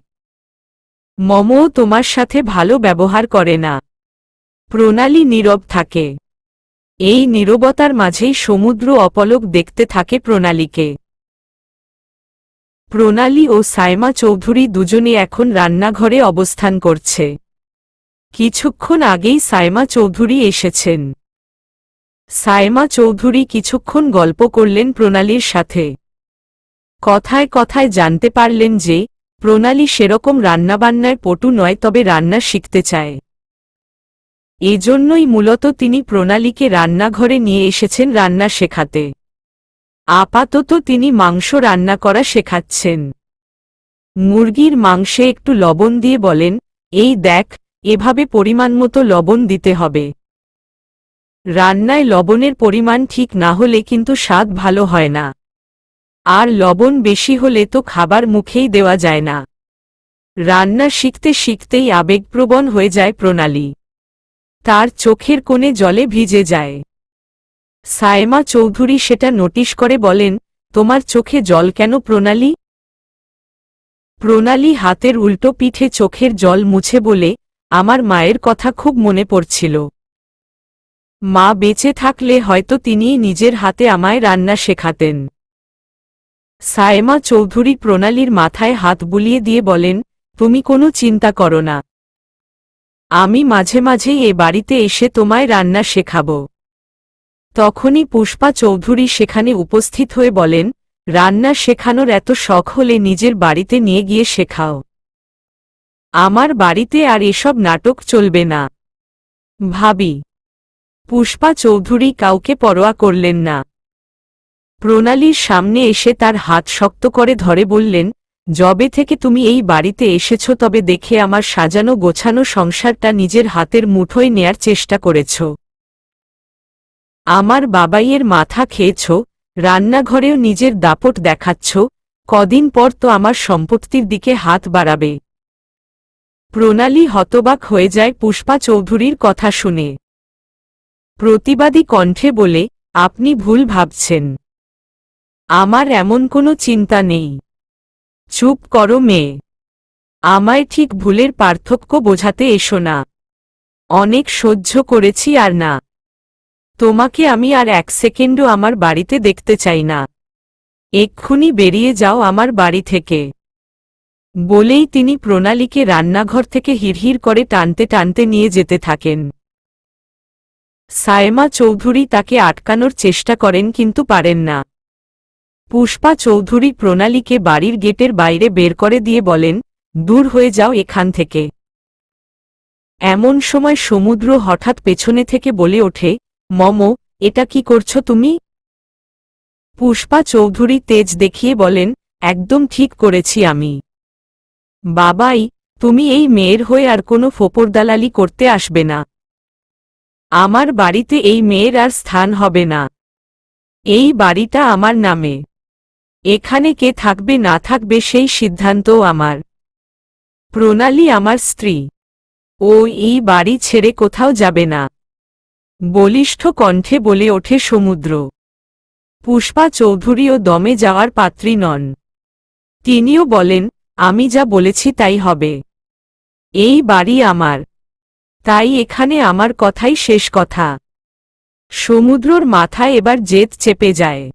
মমও তোমার সাথে ভালো ব্যবহার করে না। প্রণালী নীরব থাকে। এই নীরবতার মাঝেই সমুদ্র অপলক দেখতে থাকে প্রণালীকে। প্রণালী ও সায়মা চৌধুরী দুজনে এখন রান্নাঘরে অবস্থান করছে। কিছুক্ষণ আগেই সায়মা চৌধুরী এসেছেন। সায়মা চৌধুরী কিছুক্ষণ গল্প করলেন প্রণালীর সাথে। কথায় কথায় জানতে পারলেন যে প্রণালী সেরকম রান্নাবান্নায় পটু নয়, তবে রান্না শিখতে চায়। এজন্যই মূলত তিনি প্রণালীকে রান্নাঘরে নিয়ে এসেছেন রান্না শেখাতে। আপাতত তিনি মাংস রান্না করা শেখাচ্ছেন। মুরগির মাংসে একটু লবণ দিয়ে বলেন, এই দেখ, এভাবে পরিমাণমতো লবণ দিতে হবে। রান্নায় লবণের পরিমাণ ঠিক না হলে কিন্তু স্বাদ ভালো হয় না। আর লবণ বেশি হলে তো খাবার মুখেই দেওয়া যায় না। রান্না শিখতে শিখতেই আবেগপ্রবণ হয়ে যায় প্রণালী। তার চোখের কোণে জলে ভিজে যায়। সায়মা চৌধুরী সেটা নোটিশ করে বলেন, তোমার চোখে জল কেন প্রণালী? প্রণালী হাতের উল্টো পিঠে চোখের জল মুছে বলে, আমার মায়ের কথা খুব মনে পড়ছিল। মা বেঁচে থাকলে হয়তো তিনিই নিজের হাতে আমায় রান্না শেখাতেন। সায়মা চৌধুরী প্রণালীর মাথায় হাত বুলিয়ে দিয়ে বলেন, তুমি কোনো চিন্তা করো না। আমি মাঝে মাঝেই এ বাড়িতে এসে তোমায় রান্না শেখাব। তখনই পুষ্পা চৌধুরী সেখানে উপস্থিত হয়ে বলেন, রান্না শেখানোর এত শখ হলে নিজের বাড়িতে নিয়ে গিয়ে শেখাও। আমার বাড়িতে আর এসব নাটক চলবে না। ভাবি। পুষ্পা চৌধুরী কাউকে পরোয়া করলেন না। প্রণালীর সামনে এসে তার হাত শক্ত করে ধরে বললেন, যবে থেকে তুমি এই বাড়িতে এসেছ তবে দেখে আমার সাজানো গোছানো সংসারটা নিজের হাতের মুঠোয় নেয়ার চেষ্টা করেছ। আমার বাবাইয়ের মাথা খেয়েছ, রান্নাঘরেও নিজের দাপট দেখাচ্ছ, কদিন পর তো আমার সম্পত্তির দিকে হাত বাড়াবে। প্রণালী হতবাক হয়ে যায় পুষ্পা চৌধুরীর কথা শুনে। প্রতিবাদী কণ্ঠে বলে, আপনি ভুল ভাবছেন। আমার এমন কোনো চিন্তা নেই। চুপ করো মেয়ে। আমায় ঠিক ভুলের পার্থক্য বোঝাতে এসো না। অনেক সহ্য করেছি আর না। তোমাকে আমি আর এক সেকেন্ডও আমার বাড়িতে দেখতে চাই না। এক্ষুনি বেরিয়ে যাও আমার বাড়ি থেকে। বলেই তিনি প্রণালীকে রান্নাঘর থেকে হিড়হিড় করে টানতে টানতে নিয়ে যেতে থাকেন। সায়মা চৌধুরী তাকে আটকানোর চেষ্টা করেন কিন্তু পারেন না। পুষ্পা চৌধুরী প্রণালীকে বাড়ির গেটের বাইরে বের করে দিয়ে বলেন, দূর হয়ে যাও এখান থেকে। এমন সময় সমুদ্র হঠাৎ পেছনে থেকে বলে ওঠে, মম, এটা কি করছো তুমি? পুষ্পা চৌধুরী তেজ দেখিয়ে বলেন, একদম ঠিক করেছি আমি। বাবাই, তুমি এই মেয়ের হয়ে আর কোনো ফোপরদালালি করতে আসবে না। আমার বাড়িতে এই মেয়ের আর স্থান হবে না। এই বাড়িটা আমার নামে। এখানে কে থাকবে না থাকবে সেই সিদ্ধান্তও আমার। প্রণালী আমার স্ত্রী। ও এই বাড়ি ছেড়ে কোথাও যাবে না। বলিষ্ঠ কণ্ঠে বলে ওঠে সমুদ্র। পুষ্পা চৌধুরীও দমে যাওয়ার পাত্রী নন। তিনিও বলেন, আমি যা বলেছি তাই হবে। এই বাড়ি আমার। তাই এখানে আমার কথাই শেষ কথা। সমুদ্রর মাথায় এবার জেদ চেপে যায়।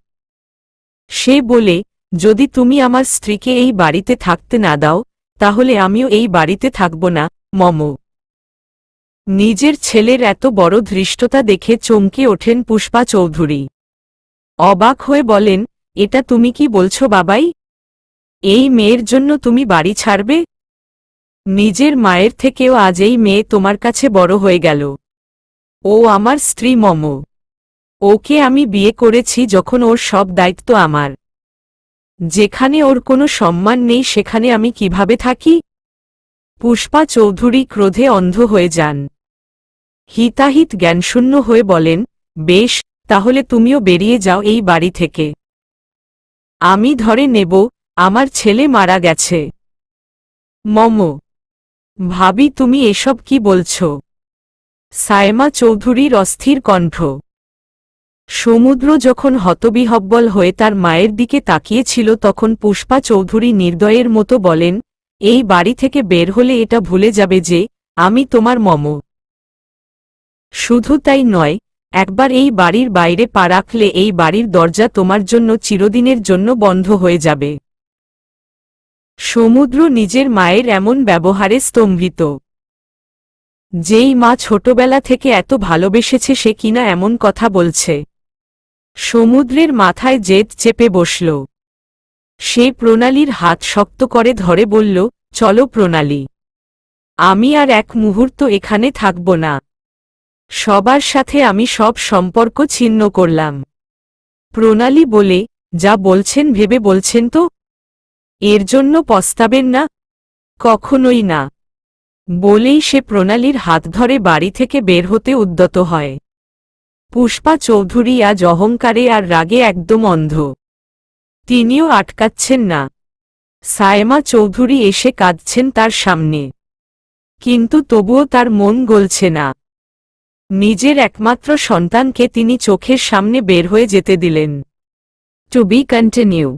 সে বলে, যদি তুমি আমার স্ত্রীকে এই বাড়িতে থাকতে না দাও তাহলে আমিও এই বাড়িতে থাকব না। মম। নিজের ছেলের এত বড় ধৃষ্টতা দেখে চমকে ওঠেন পুষ্পা চৌধুরী। অবাক হয়ে বলেন, এটা তুমি কি বলছো বাবাই? এই মেয়ের জন্য তুমি বাড়ি ছাড়বে? নিজের মায়ের থেকেও আজ এই মেয়ে তোমার কাছে বড় হয়ে গেল। ও আমার স্ত্রী মম। ওকে আমি বিয়ে করেছি যখন ওর সব দায়িত্ব আমার। যেখানে ওর কোনো সম্মান নেই সেখানে আমি কিভাবে থাকি? পুষ্পা চৌধুরী ক্রোধে অন্ধ হয়ে যান। হিতাহিত জ্ঞানশূন্য হয়ে বলেন, বেশ, তাহলে তুমিও বেরিয়ে যাও এই বাড়ি থেকে। আমি ধরে নেব আমার ছেলে মারা গেছে। মম। ভাবি তুমি এসব কি বলছ? সায়মা চৌধুরীর অস্থির কণ্ঠ। সমুদ্র যখন হতবিহব্বল হয়ে তার মায়ের দিকে তাকিয়েছিল তখন পুষ্পা চৌধুরী নির্দয়ের মতো বলেন, এই বাড়ি থেকে বের হলে এটা ভুলে যাবে যে আমি তোমার মম। শুধু তাই নয়, একবার এই বাড়ির বাইরে পা রাখলে এই বাড়ির দরজা তোমার জন্য চিরদিনের জন্য বন্ধ হয়ে যাবে। সমুদ্র নিজের মায়ের এমন ব্যবহারে স্তম্ভিত। যেই মা ছোটবেলা থেকে এত ভালোবেসেছে সে কিনা এমন কথা বলছে। সমুদ্রের মাথায় জেদ চেপে বসল। সে প্রণালীর হাত শক্ত করে ধরে বলল, চলো প্রণালী। আমি আর এক মুহূর্ত এখানে থাকব না। সবার সাথে আমি সব সম্পর্ক ছিন্ন করলাম। প্রণালী বলে, যা বলছেন ভেবে বলছেন তো? এর জন্য পস্তাবেন না? কখনোই না। বলেই সে প্রণালীর হাত ধরে বাড়ি থেকে বের হতে উদ্যত হয়। পুষ্পা চৌধুরী আজ অহংকারে আর রাগে একদম অন্ধ। তিনিও আটকাচ্ছেন না। সায়মা চৌধুরী এসে কাঁদছেন তার সামনে। কিন্তু তবুও তার মন গলছে না। নিজের একমাত্র সন্তানকে তিনি চোখের সামনে বের হয়ে যেতে দিলেন। To be continue.